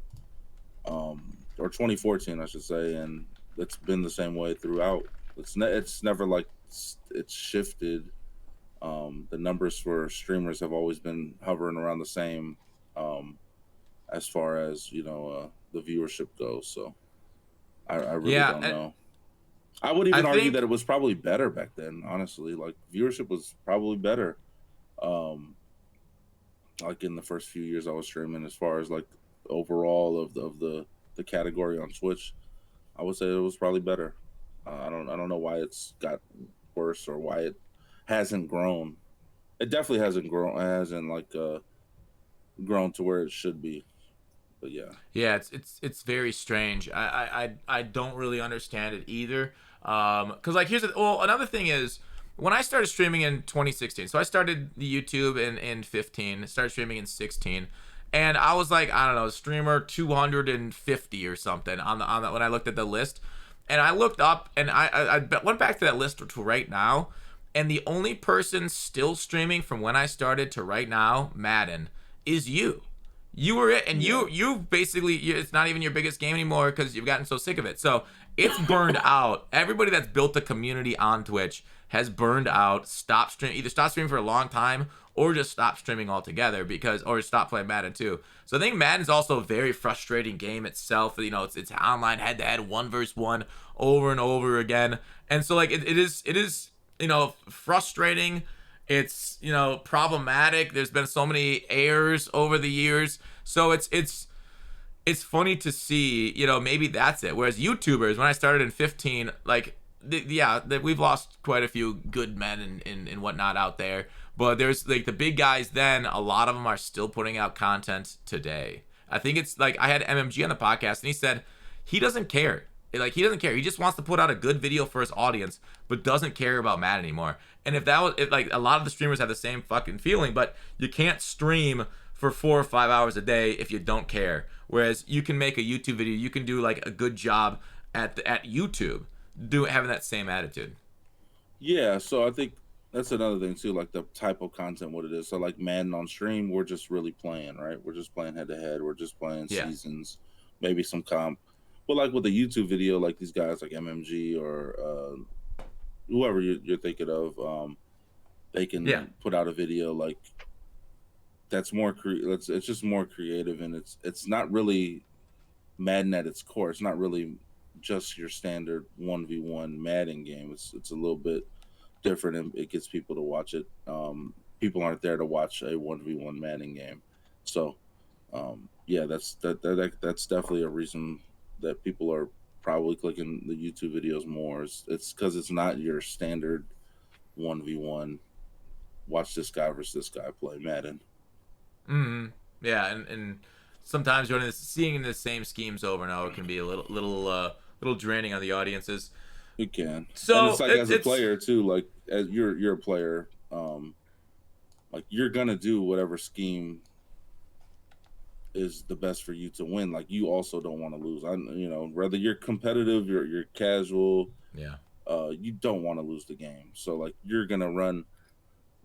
or 2014, I should say, and it's been the same way throughout. It's never like it's shifted. The numbers for streamers have always been hovering around the same, as far as the viewership goes. So I really Yeah, don't and know. I would I even argue that think it was probably better back then. Honestly, like viewership was probably better. Um, like in the first few years I was streaming, as far as like overall of the category on Twitch, I would say it was probably better. I don't know why it's got worse or why it hasn't grown. It definitely hasn't grown. It hasn't like grown to where it should be. But yeah. yeah, it's very strange. I don't really understand it either. Cause like another thing is when I started streaming in 2016. So I started the YouTube in 15. Started streaming in 16. And I was like, I don't know, streamer 250 or something on the when I looked at the list. And I looked up and I went back to that list to right now, and the only person still streaming from when I started to right now, Madden, is you. You were it, and Yeah. you basically it's not even your biggest game anymore because you've gotten so sick of it. So it's burned out. Everybody that's built a community on Twitch has burned out. Either stopped streaming for a long time or just stopped streaming altogether or stop playing Madden too. So I think Madden's also a very frustrating game itself. It's online head-to-head 1v1 over and over again, and so like it is frustrating. It's problematic. There's been so many errors over the years, so it's funny to see, maybe that's it. Whereas YouTubers, when I started in 15, like, we've lost quite a few good men and whatnot out there. But there's like the big guys then, a lot of them are still putting out content today. I think it's like I had MMG on the podcast and he said he doesn't care. Like he doesn't care. He just wants to put out a good video for his audience, but doesn't care about Madden anymore. And if like a lot of the streamers have the same fucking feeling, but you can't stream for 4 or 5 hours a day if you don't care. Whereas you can make a YouTube video, you can do like a good job at YouTube, having that same attitude. Yeah, so I think that's another thing too, like the type of content, what it is. So like Madden on stream, we're just really playing, right? We're just playing head to head. We're just playing Yeah. seasons, maybe some comp. But like with a YouTube video, like these guys like MMG or whoever you're thinking of, they can put out a video like that's more it's just more creative, and it's not really Madden at its core. It's not really just your standard 1v1 Madden game. It's a little bit different, and it gets people to watch it. People aren't there to watch a 1v1 Madden game. So yeah, that's definitely a reason that people are probably clicking the YouTube videos more. It's because it's not your standard 1v1 watch this guy versus this guy play Madden. Yeah, and sometimes seeing the same schemes over and over can be a little draining on the audiences. It can. So and it's like as a player too, like as you're a player, like you're gonna do whatever scheme is the best for you to win. Like you also don't want to lose. Whether you're competitive, you're casual, yeah, you don't want to lose the game. So like you're gonna run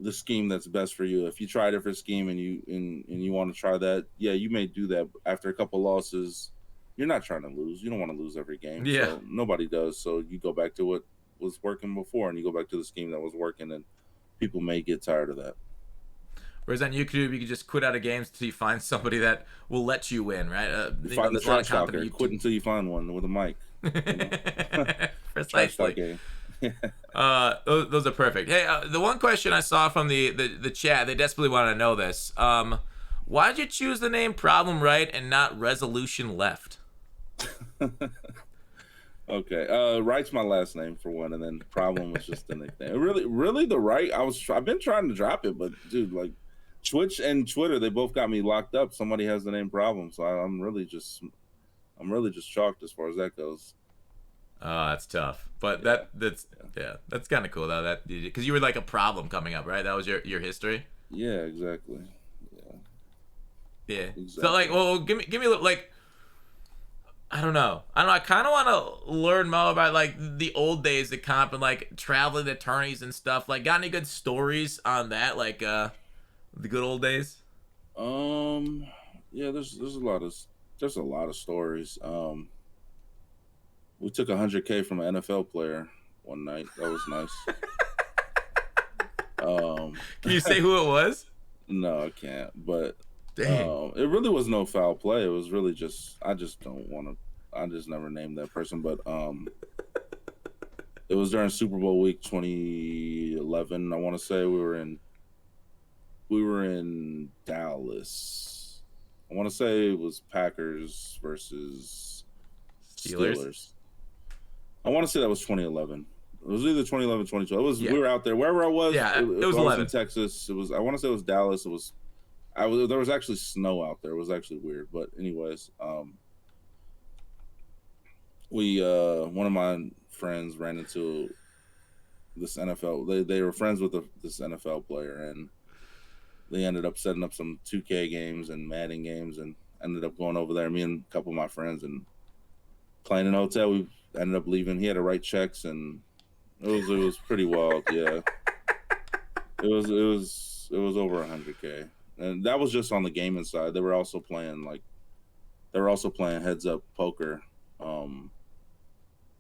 the scheme that's best for you. If you try a different scheme and you want to try that, yeah, you may do that. After a couple losses, you're not trying to lose. You don't want to lose every game. Yeah. So nobody does. So you go back to what was working before, and you go back to the scheme that was working, and people may get tired of that. Whereas on YouTube, you can just quit out of games until you find somebody that will let you win, right? You find the trash talker. You quit until you find one with a mic. Precisely. Those are perfect. Hey, the one question I saw from the chat, they desperately want to know this. Why did you choose the name Problem Right and not Resolution Left? Okay, Right's my last name for one, and then Problem was just the nickname. Really, the Right. I've been trying to drop it, but dude, like Twitch and Twitter, they both got me locked up. Somebody has the name Problem, so I'm really just chalked as far as that goes. Oh, that's tough. But that's kind of cool though. That because you were like a problem coming up, right? That was your history. Yeah, exactly. Yeah. Exactly. So like, well, give me a little like. I don't know. I kind of want to learn more about like the old days of comp and like traveling to tourneys and stuff. Like, got any good stories on that? Like, the good old days. Yeah. There's a lot of stories. We took $100K from an NFL player one night. That was nice. Can you say who it was? No, I can't. But dang, it really was no foul play. It was really just I just don't want to. I just never named that person. But it was during Super Bowl week 2011. I want to say we were in Dallas. I want to say it was Packers versus Steelers. I want to say that was 2011. It was either 2011, 2012. We were out there wherever I was. Yeah, it was 11. I was in Texas. I want to say it was Dallas. There was actually snow out there. It was actually weird. But anyways, one of my friends ran into this NFL. They were friends with this NFL player, and they ended up setting up some 2K games and Madden games, and ended up going over there. Me and a couple of my friends, and playing in a hotel. We ended up leaving. He had to write checks, and it was pretty wild. Yeah, it was over 100K, and that was just on the gaming side. They were also playing heads up poker. On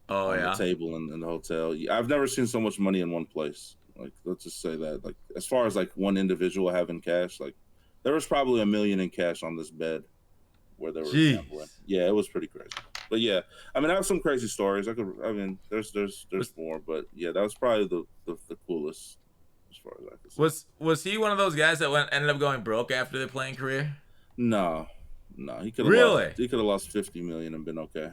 the table in the hotel. I've never seen so much money in one place. Like, let's just say that. Like, as far as like one individual having cash, like there was probably $1 million in cash on this bed where they were gambling. Yeah, it was pretty crazy. But yeah, I mean, I have some crazy stories. There's more, but yeah, that was probably the coolest as far as I could say. Was he one of those guys that ended up going broke after their playing career? No, No, he could have lost. Really? He could have lost 50 million and been okay.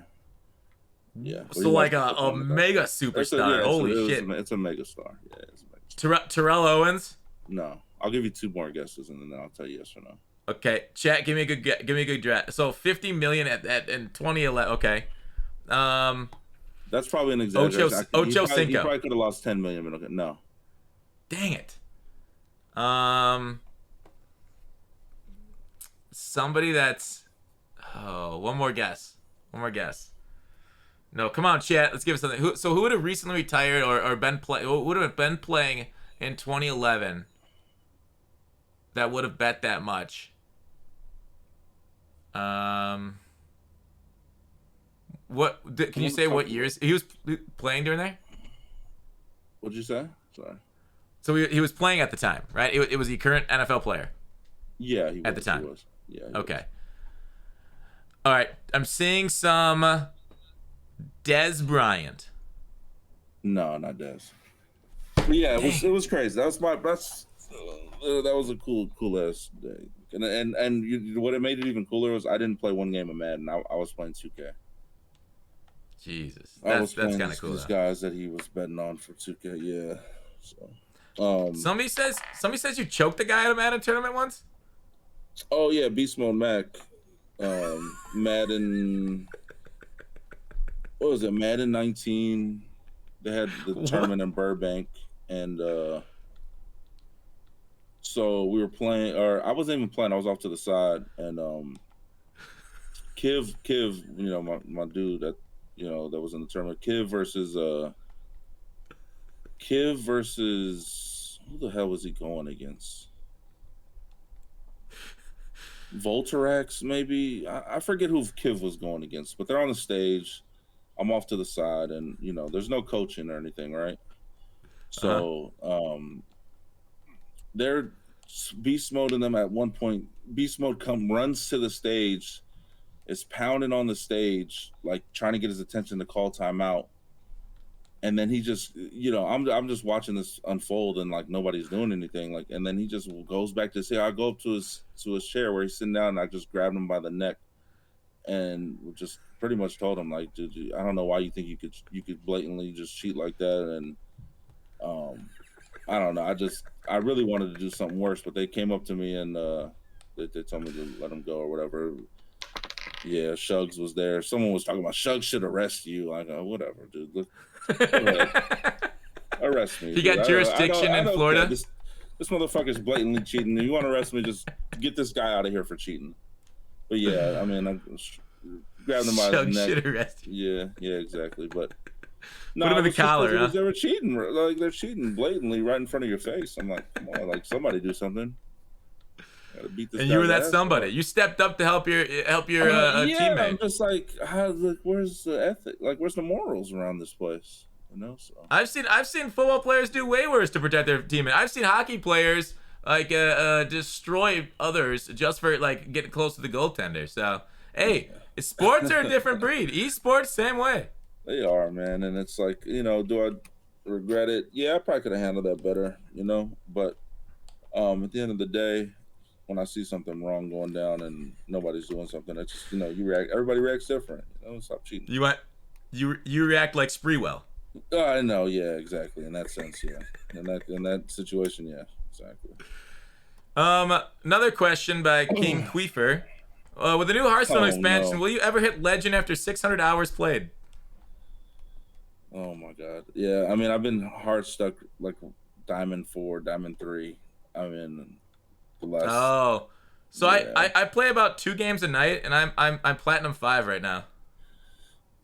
Yeah, but he So like lost a a, shit a ton of that. mega It's a superstar. Holy shit. it's a mega star. Yeah, it's a mega star. Terrell Owens. No, I'll give you two more guesses and then I'll tell you yes or no. Okay, chat. Give me a good draft. So 50 million at in 2011. Okay. Um, That's probably an exaggeration. Ocho He Cinco. probably could have lost 10 million, but okay. No. Dang it. Somebody that's. Oh, one more guess. One more guess. No, come on, chat. Let's give us something. Who would have recently retired or been play? Who would have been playing in 2011 that would have bet that much? Can you say what years he was playing during there? What'd you say? Sorry. So he was playing at the time, right? It was the current NFL player. Yeah, he was. At the time. He was. Yeah. Okay. Was. All right. I'm seeing some Dez Bryant. No, not Dez. But yeah, it was crazy. That was a cool ass day. And what it made it even cooler was I didn't play one game of Madden. I was playing 2K. Jesus, that's kind of cool. These guys that he was betting on for 2K, yeah. So, somebody says you choked the guy at a Madden tournament once. Oh yeah, Beast Mode Mac, Madden. What was it? Madden 19. They had the tournament in Burbank, and so we were playing. Or I wasn't even playing. I was off to the side, and Kiv, you know, my dude that that was in the tournament. Kiv versus who the hell was he going against? Volterax, maybe. I forget who Kiv was going against, but they're on the stage. I'm off to the side, and there's no coaching or anything, right? So they're beast moding them at one point. Beast mode runs to the stage, is pounding on the stage, like trying to get his attention to call timeout. And then he just, I'm just watching this unfold, and like nobody's doing anything. Like, and then he just goes back to say, I go up to his chair where he's sitting down, and I just grabbed him by the neck, and just pretty much told him, like, dude, I don't know why you think you could blatantly just cheat like that. And I don't know. I really wanted to do something worse, but they came up to me and they told me to let him go or whatever. Yeah, Shugs was there. Someone was talking about Shugs should arrest you. Like, whatever, dude. Look, arrest me. He got jurisdiction in Florida. This motherfucker's blatantly cheating. If you want to arrest me, just get this guy out of here for cheating. But yeah, I mean, I grabbed him by his neck. Should arrest you. Yeah, exactly. But no, put him in the collar. Huh? They were cheating. Like, they're cheating blatantly right in front of your face. I'm like, come on, like, somebody do something. Beat this and you were that ass, somebody. bro. You stepped up to help your yeah, teammate. I'm just like, where's the ethic? Like, where's the morals around this place? So I've seen football players do way worse to protect their teammate. I've seen hockey players like destroy others just for like getting close to the goaltender. So hey, sports are a different breed. Esports, same way. They are, man, and it's like, do I regret it? Yeah, I probably could have handled that better, But at the end of the day, when I see something wrong going down and nobody's doing something, it's just, you react. Everybody reacts different. Stop cheating. You react like Spreewell. I know, yeah, exactly. In that sense, yeah. In that situation, yeah, exactly. Another question by King Queefer. With the new Hearthstone expansion, will you ever hit Legend after 600 hours played? Oh my God, yeah. I mean, I've been hard stuck like Diamond 4, Diamond 3. I'm in the last. So yeah. I play about 2 games a night, and I'm Platinum 5 right now.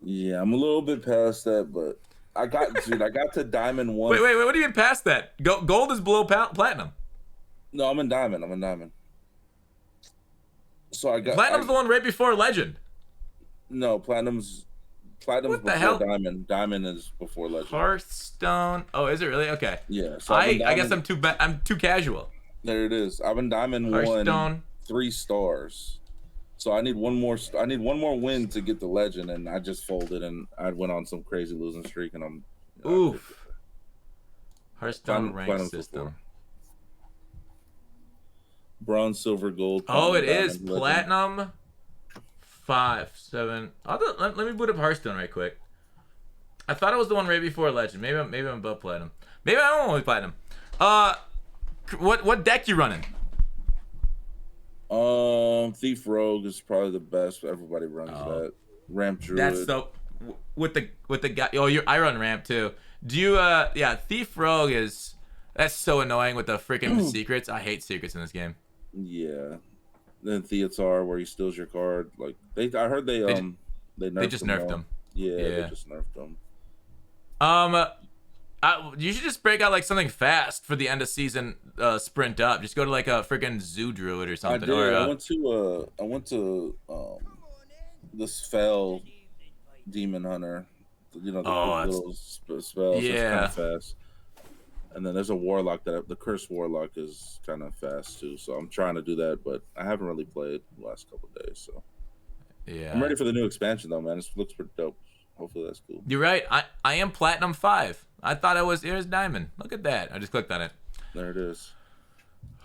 Yeah, I'm a little bit past that, but I got to Diamond 1. Wait, what do you mean past that? Gold is below Platinum. No, I'm in Diamond. So I got Platinum's the one right before Legend. No, Platinum's before Diamond. Diamond is before Legend. Hearthstone. Oh, is it really? Okay. Yeah. So I guess I'm too casual. There it is. I'm in Diamond Hearthstone. 1, 3 stars. So I need one more. I need one more win to get the Legend, and I just folded, and I went on some crazy losing streak, and I'm. Oof. Hearthstone rank system. Bronze, silver, gold. Oh, it is Platinum. 5, 7. Let me boot up Hearthstone right quick. I thought it was the one right before Legend. Maybe I'm above Platinum. Maybe I'm only Platinum. Uh, what deck you running? Thief Rogue is probably the best. Everybody runs Oh, that. Ramp that's Druid. so with the guy. Oh, I run ramp too. Do you? Yeah, Thief Rogue is that's so annoying with the freaking secrets. I hate secrets in this game. Yeah. Then Theatar, where he steals your card. Like I heard They just, they they nerfed just them nerfed more. them. Yeah, they Yeah. just nerfed them. Um, you should just break out like something fast for the end of season. Sprint up. Just go to like a freaking Zoo Druid or I something. Or did. I went to this fell demon hunter. You know, the quick oh, that's little spells. That's kind of yeah. fast. And then there's a warlock that the curse warlock is kind of fast too. So I'm trying to do that, but I haven't really played the last couple of days. So I'm Yeah. ready for the new expansion though, man. It looks pretty dope. Hopefully that's cool. You're right. I am Platinum 5. I thought it was Diamond. Look at that. I just clicked on it. There it is.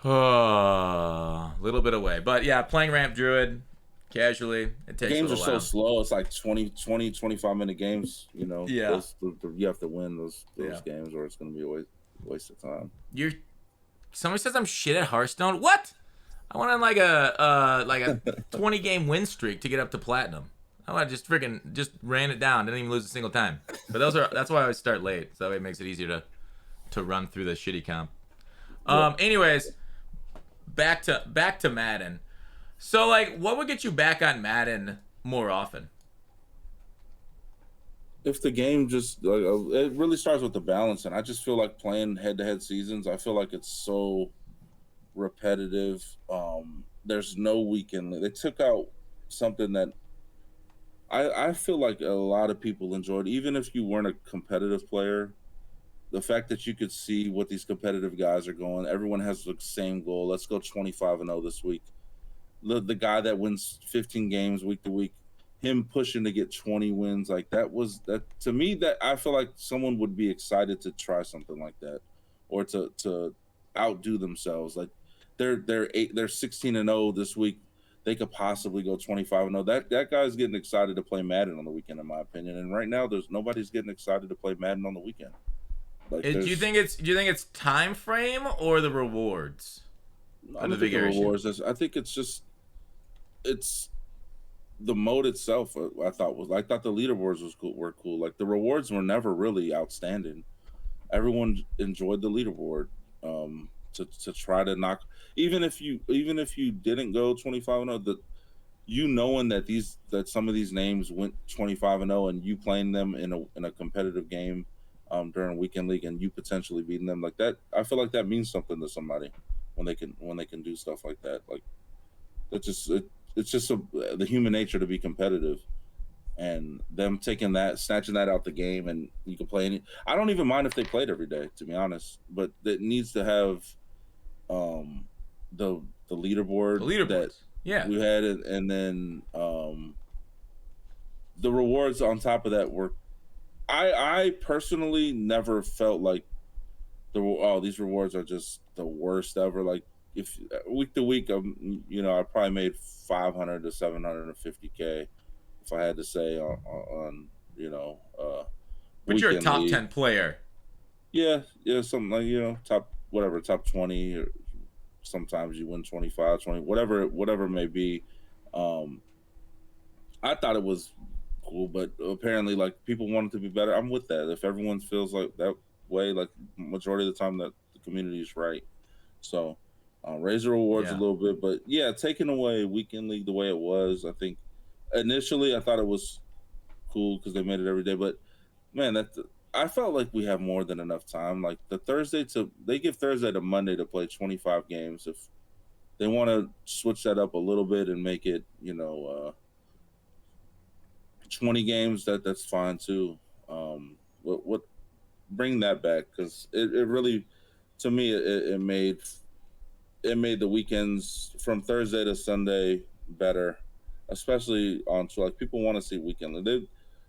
A little bit away. But yeah, playing Ramp Druid casually. It The takes a games are little so while. slow. It's like 25-minute games. You know, Yeah. you have to win those Yeah. games, or it's going to be a waste of time. You're somebody says I'm shit at Hearthstone. What? I went on like a 20 game win streak to get up to platinum. I just freaking just ran it down. Didn't even lose a single time. But that's why I always start late. So that way it makes it easier to run through the shitty comp. Yeah. Anyways, back to Madden. So like, what would get you back on Madden more often? If the game just like it really starts with the balance, and I just feel like playing head-to-head seasons. I feel like it's so repetitive. There's no weekend. They took out something that I feel like a lot of people enjoyed, even if you weren't a competitive player. The fact that you could see what these competitive guys are going, everyone has the same goal. Let's go 25-0 this week. The guy that wins 15 games week to week, him pushing to get 20 wins, like that to me, that I feel like someone would be excited to try something like that, or to outdo themselves. Like they're 16-0 this week. They could possibly go 25-0. That guy's getting excited to play Madden on the weekend, in my opinion. And right now, there's nobody's getting excited to play Madden on the weekend. Like Do you there's think it's time frame or the rewards? I Or the don't think the bigger issue? rewards. I think it's just it's the mode itself. I thought the leaderboards were cool. Like the rewards were never really outstanding. Everyone enjoyed the leaderboard. To try to knock, even if you didn't go 25-0, the you knowing that some of these names went 25-0, and you playing them in a competitive game during weekend league, and you potentially beating them like that. I feel like that means something to somebody when they can do stuff like that. Like it's just the human nature to be competitive, and them taking that, snatching that out the game, and you can play any. I don't even mind if they played every day, to be honest, but it needs to have um the The leaderboard that leaderboards. Yeah. we had, and then the rewards on top of that were. I personally never felt like these rewards are just the worst ever. Like if week to week, I probably made 500 to 750K if I had to say on But you're a weekend top league. 10 player. Yeah, something like top 20, or sometimes you win 25, 20, whatever it may be. Um, I thought it was cool, but apparently, like people want it to be better. I'm with that. If everyone feels like that way, like majority of the time, that the community is right. So raise the rewards a Yeah. little bit, but yeah, taking away weekend league the way it was, I think initially I thought it was cool because they made it every day, but man, I felt like we have more than enough time. Like they give Thursday to Monday to play 25 games. If they want to switch that up a little bit and make it, 20 games, that's fine too. What bring that back, because it really, to me, it made the weekends from Thursday to Sunday better, especially on, so like people want to see weekend league.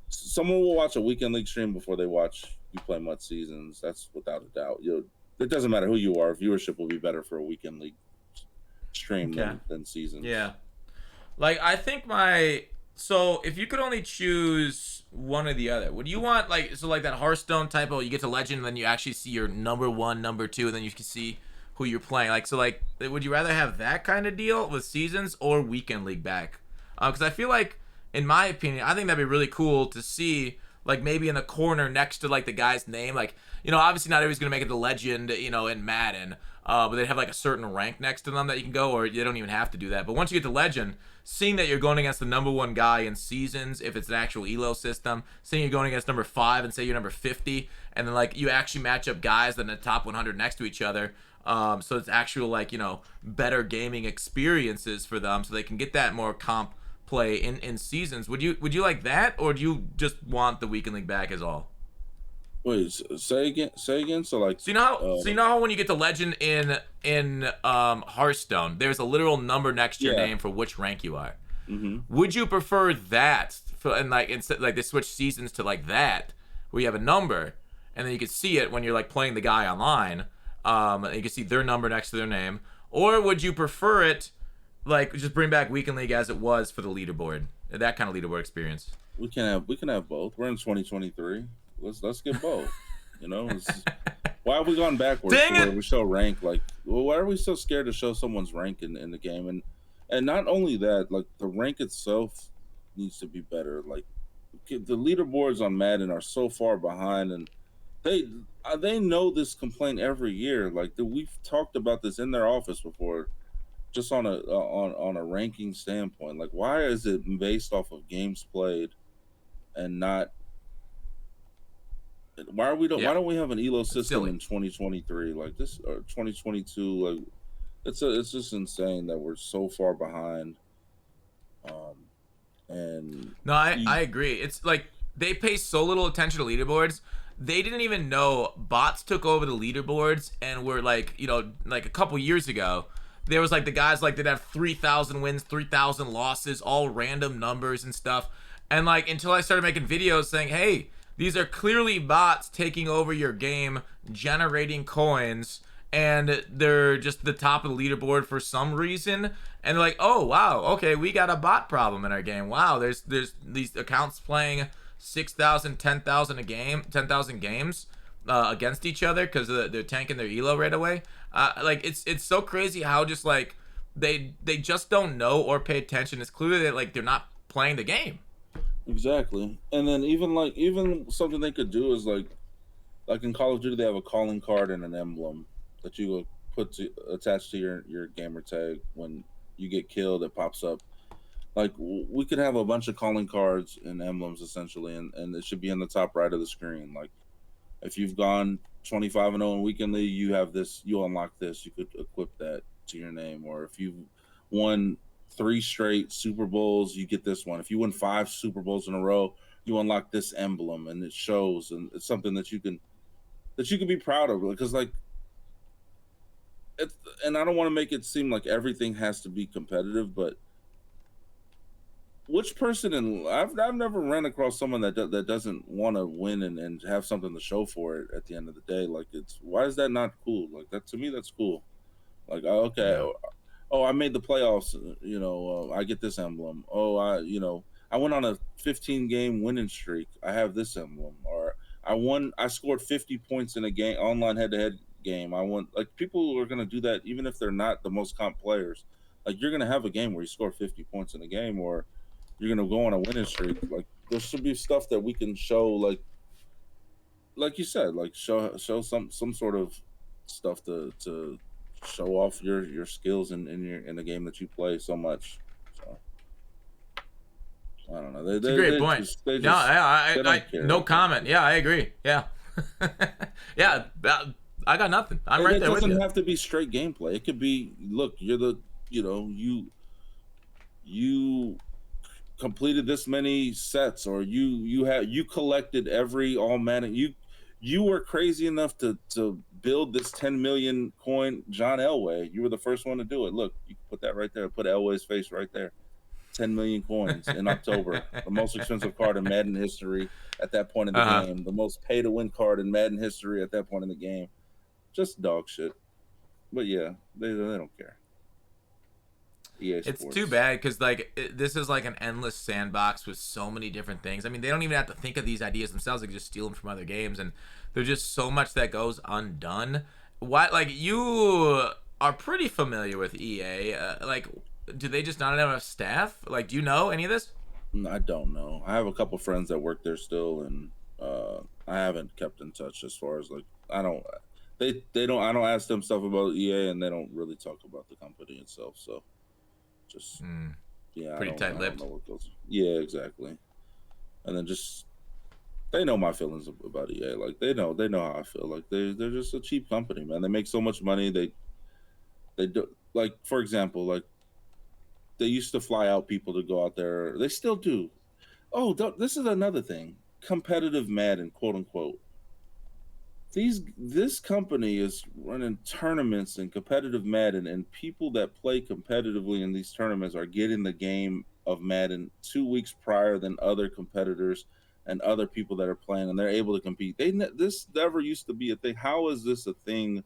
Someone will watch a weekend league stream before they watch you play much seasons. That's without a doubt. It doesn't matter who you are. Viewership will be better for a weekend league stream Okay. than seasons. Yeah. Like I think my So if you could only choose one or the other, would you want like that Hearthstone type of you get to legend and then you actually see your number one, number two, and then you can see who you're playing? Would you rather have that kind of deal with seasons or weekend league back? Because I feel like, in my opinion, I think that'd be really cool to see like maybe in the corner next to like the guy's name, like obviously not everybody's gonna make it the legend, in Madden. But they'd have like a certain rank next to them that you can go, or you don't even have to do that. But once you get to legend, seeing that you're going against the number one guy in seasons, if it's an actual elo system, seeing you're going against number 5 and say you're number 50, and then like you actually match up guys that in the top 100 next to each other. So it's actual better gaming experiences for them, so they can get that more comp play in seasons. Would you like that, or do you just want the weekend league back as all? Wait, say again. Say again. So like, So you know how when you get to legend in Hearthstone, there's a literal number next to your yeah. name for which rank you are. Mm-hmm. Would you prefer that and like instead like they switch seasons to like that where you have a number and then you can see it when you're like playing the guy online, and you can see their number next to their name, or would you prefer it like just bring back weekend league as it was for the leaderboard, that kind of leaderboard experience? We can have both. We're in 2023. Let's get both. Why have we gone backwards Dang to where it! we show rank? Like, well, why are we so scared to show someone's rank in the game? And not only that, like the rank itself needs to be better. Like the leaderboards on Madden are so far behind, and they they know this complaint every year. Like we've talked about this in their office before, just on a ranking standpoint. Like, why is it based off of games played and not? Why Yeah, don't we have an elo it's system silly. in 2023 like this or 2022? Like it's just insane that we're so far behind. Um, and No, I, you I agree. It's like they pay so little attention to leaderboards. They didn't even know bots took over the leaderboards and were like a couple years ago. There was like the guys like that have 3,000 wins, 3,000 losses, all random numbers and stuff. And like until I started making videos saying, hey, these are clearly bots taking over your game, generating coins, and they're just the top of the leaderboard for some reason. And they're like, oh wow, okay, we got a bot problem in our game. Wow, there's these accounts playing 6,000, 10,000 a game, 10,000 games against each other because they're tanking their elo right away. Like it's so crazy how just like they just don't know or pay attention. It's clear that like they're not playing the game. exactly. And then even something they could do is like in Call of Duty they have a calling card and an emblem that you will attach to your gamer tag when you get killed. It pops up. Like we could have a bunch of calling cards and emblems essentially, and it should be in the top right of the screen. Like if you've gone 25-0 in weekend league, you have this. You unlock this. You could equip that to your name. Or if you've won 3 straight Super Bowls, you get this one. If you win 5 Super Bowls in a row, you unlock this emblem, and it shows, and it's something that you can be proud of. Because like it's, and I don't want to make it seem like everything has to be competitive, but which person in I've never ran across someone that doesn't want to win and have something to show for it at the end of the day. Like it's why is that not cool? Like that to me that's cool. Like okay, Yeah. oh I made the playoffs. I get this emblem. Oh I went on a 15 game winning streak. I have this emblem. Or I won. I scored 50 points in a game online head to head game. I won. Like people are gonna do that even if they're not the most comp players. Like you're gonna have a game where you score 50 points in a game, or you're gonna go on a winning streak. Like there should be stuff that we can show, like you said, like show some sort of stuff to show off your skills in the game that you play so much. So I don't know. They It's a they, great they point. just they No, just they I don't care. no I think. comment. Yeah, I agree. Yeah, yeah. I got nothing. I'm And right it there with doesn't you. have to be straight gameplay. It could be look, you're the you completed this many sets, or you collected every all Madden. You were crazy enough to build this 10 million coin John Elway. You were the first one to do it. Look, you can put that right there. Put Elway's face right there. 10 million coins in October. The most expensive card in Madden history at that point in the Uh huh. game. The most pay to win card in Madden history at that point in the game. Just dog shit. But yeah, they don't care. EA It's too Sports. bad because this is like an endless sandbox with so many different things. I mean, they don't even have to think of these ideas themselves; they can just steal them from other games, and there's just so much that goes undone. Why, like you are pretty familiar with EA? Like, do they just not have enough staff? Like, do you know any of this? I don't know. I have a couple friends that work there still, and I haven't kept in touch as far as like I don't. They don't. I don't ask them stuff about EA, and they don't really talk about the company itself. So just Hmm, yeah, pretty I don't tight-lipped. know what goes. Yeah, exactly. And then just they know my feelings about EA. Like they know how I feel. Like they're just a cheap company, man. They make so much money. They do like for example, like they used to fly out people to go out there. They still do. Oh, this is another thing. Competitive Madden, quote unquote. This company is running tournaments in competitive Madden, and people that play competitively in these tournaments are getting the game of Madden 2 weeks prior than other competitors and other people that are playing, and they're able to compete. This never used to be a thing. How is this a thing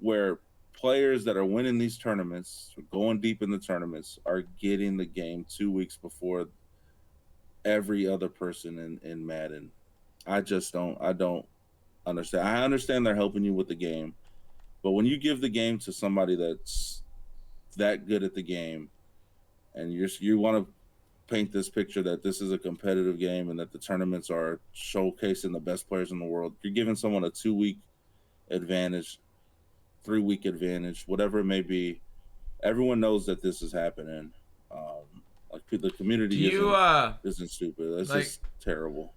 where players that are winning these tournaments, going deep in the tournaments, are getting the game 2 weeks before every other person in Madden? I don't understand. I understand they're helping you with the game, but when you give the game to somebody that's that good at the game, and you want to paint this picture that this is a competitive game and that the tournaments are showcasing the best players in the world, you're giving someone a 2 week advantage, 3 week advantage, whatever it may be. Everyone knows that this is happening. Like the Do community you isn't stupid. It's like? just terrible.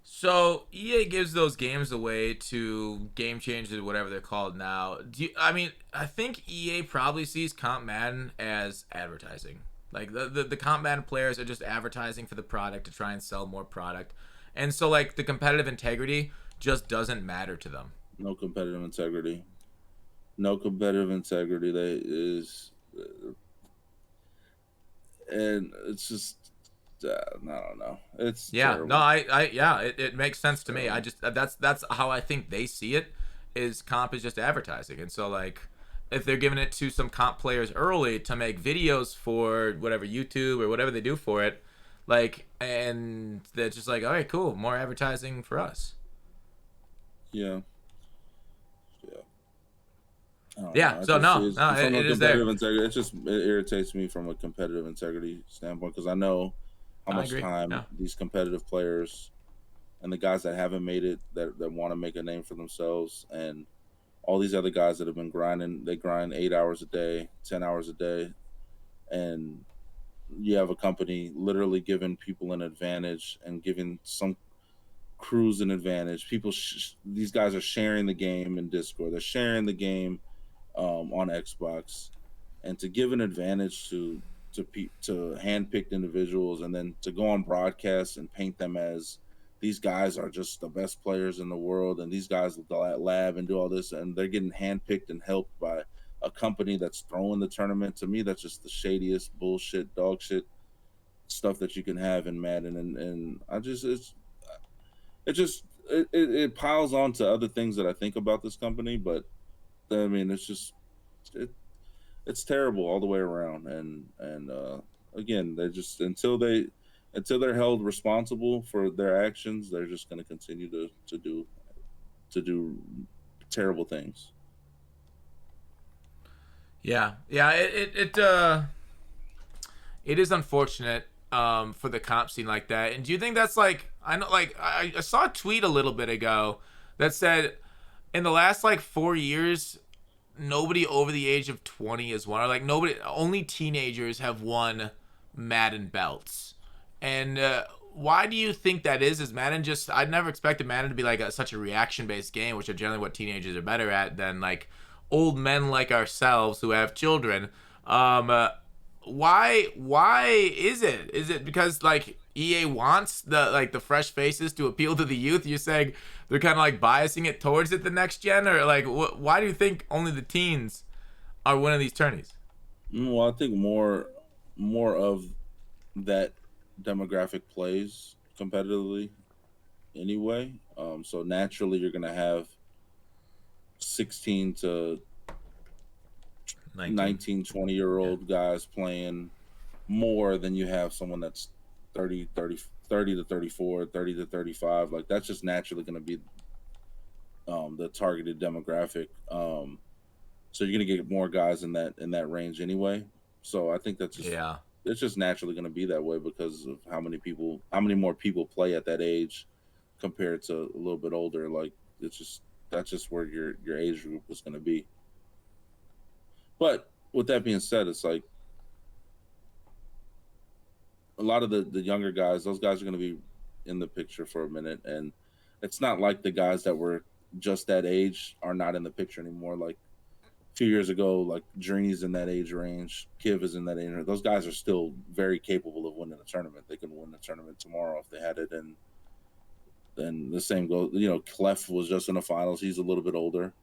So EA gives those games away to game changers, whatever they're called now. I mean, I think EA probably sees Comp Madden as advertising. Like the Comp Madden players are just advertising for the product to try and sell more product, and so like the competitive integrity just doesn't matter to them. No competitive integrity. No competitive integrity. That is, and it's just, I don't know. It's Yeah, no, terrible. yeah, it makes It's sense to me. I terrible. just that's how I think they see it. Is comp is just advertising, and so like if they're giving it to some comp players early to make videos for whatever YouTube or whatever they do for it, like, and they're just like, all right, cool, more advertising for us. Yeah, yeah. I don't know. Yeah, so no, no, From a it is there. competitive integrity. It irritates me from a competitive integrity standpoint because I know how I much agree. time Yeah, these competitive players and the guys that haven't made it that want to make a name for themselves and all these other guys that have been grinding. They grind 8 hours a day, 10 hours a day, and you have a company literally giving people an advantage and giving some crews an advantage. These guys are sharing the game in Discord. They're sharing the game on Xbox, and to give an advantage to handpicked individuals, and then to go on broadcast and paint them as these guys are just the best players in the world, and these guys lab and do all this, and they're getting handpicked and helped by a company that's throwing the tournament. To me, that's just the shadiest bullshit, dog shit stuff that you can have in Madden, and I just it just it piles on to other things that I think about this company, but I mean it's just it, it's terrible all the way around, and again they just until they're held responsible for their actions, they're just going to continue to do terrible things. yeah, yeah. It is unfortunate for the comp scene like that. And do you think that's like I know like I saw a tweet a little bit ago that said in the last like 4 years nobody over the age of 20 has won or like nobody only teenagers have won Madden belts. And why do you think that is Madden just I'd never expected Madden to be like such a reaction based game, which are generally what teenagers are better at than like old men like ourselves who have children. Um, uh, why is it? Is it because like EA wants the fresh faces to appeal to the youth? You're saying they're kind of like biasing it towards it the next gen, or like why do you think only the teens are winning these tourneys? Well, I think more of that demographic plays competitively anyway. So naturally, you're going to have 16 to 19. 19, 20-year Yeah. old guys playing more than you have someone that's 30 to 34, 30 to 35. Like that's just naturally going to be the targeted demographic. So you're going to get more guys in that range anyway. So I think that's just Yeah. it's just naturally going to be that way because of how many more people play at that age compared to a little bit older. Like it's just that's just where your age group is going to be. But with that being said, it's like a lot of the younger guys, those guys are going to be in the picture for a minute, and it's not like the guys that were just that age are not in the picture anymore. Like a few years ago, like Dreamy's in that age range, Kiv is in that age range. Those guys are still very capable of winning a tournament. They can win the tournament tomorrow if they had it. And then the same goes, Clef was just in the finals. He's a little bit older.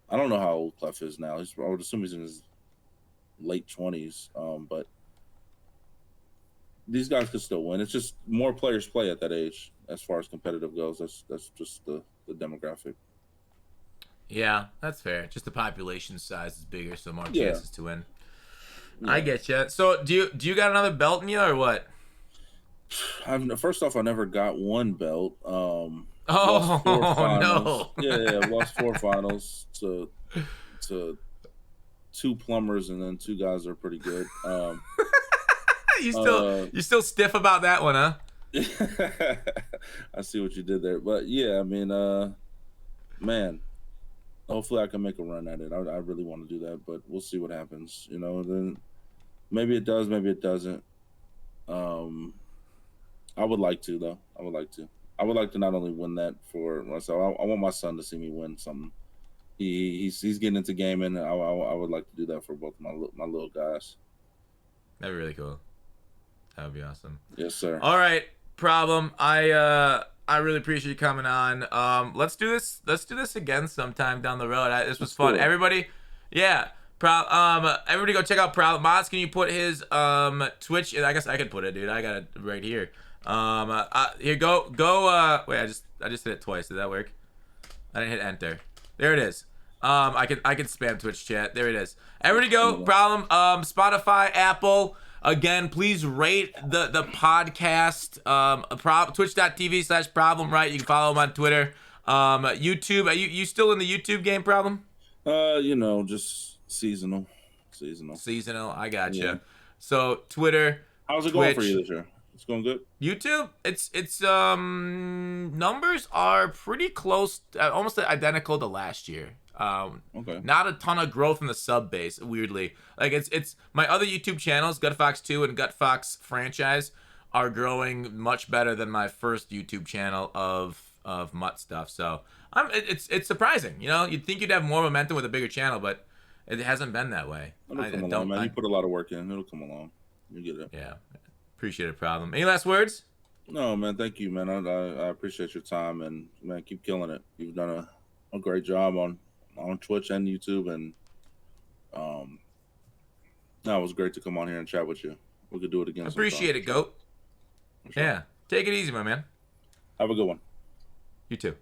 I don't know how old Clef is now. I would assume he's in his late 20s. But these guys could still win. It's just more players play at that age as far as competitive goes. That's just the demographic. Yeah, that's fair. Just the population size is bigger, so more Yeah. chances to win. Yeah. I get you. So do you got another belt in you or what? First off, I never got one belt. Lost four Oh finals. no. Yeah, lost four finals to two plumbers and then two guys that are pretty good. You still stiff about that one, huh? I see what you did there, but yeah, I mean, man, hopefully I can make a run at it. I really want to do that, but we'll see what happens. Then maybe it does, maybe it doesn't. I would like to though. I would like to. I would like to not only win that for myself. I want my son to see me win something. He's getting into gaming. I would like to do that for both my little guys. That'd be really cool. That would be awesome. Yes, sir. All right, Problem. I really appreciate you coming on. Let's do this. Let's do this again sometime down the road. This was fun. Cool. Everybody, yeah. Everybody go check out Problem. Mods, can you put his Twitch? I guess I could put it, dude. I got it right here. Here, go. Wait, I just hit it twice. Did that work? I didn't hit enter. There it is. I can spam Twitch chat. There it is. Everybody go. Problem. Spotify, Apple. Again, please rate the podcast. Twitch.tv/problem. Right. You can follow him on Twitter. YouTube. Are you still in the YouTube game, Problem? Just seasonal. Seasonal. I gotcha. Yeah. So Twitter. How's it Twitch, going for you this year? It's going good. YouTube, it's numbers are pretty close, almost identical to last year. Okay. Not a ton of growth in the sub base, weirdly. Like it's my other YouTube channels, GutFox 2 and GutFox franchise, are growing much better than my first YouTube channel of Mutt stuff. So it's surprising. You'd think you'd have more momentum with a bigger channel, but it hasn't been that way. It'll come along, man. You put a lot of work in. It'll come along. You get it. Yeah. Appreciate it, Problem. Any last words? No, man. Thank you, man. I appreciate your time, and man, keep killing it. You've done a great job on Twitch and YouTube, and no, it was great to come on here and chat with you. We could do it again. Appreciate it, Goat. Sure. Yeah. Take it easy, my man. Have a good one. You too.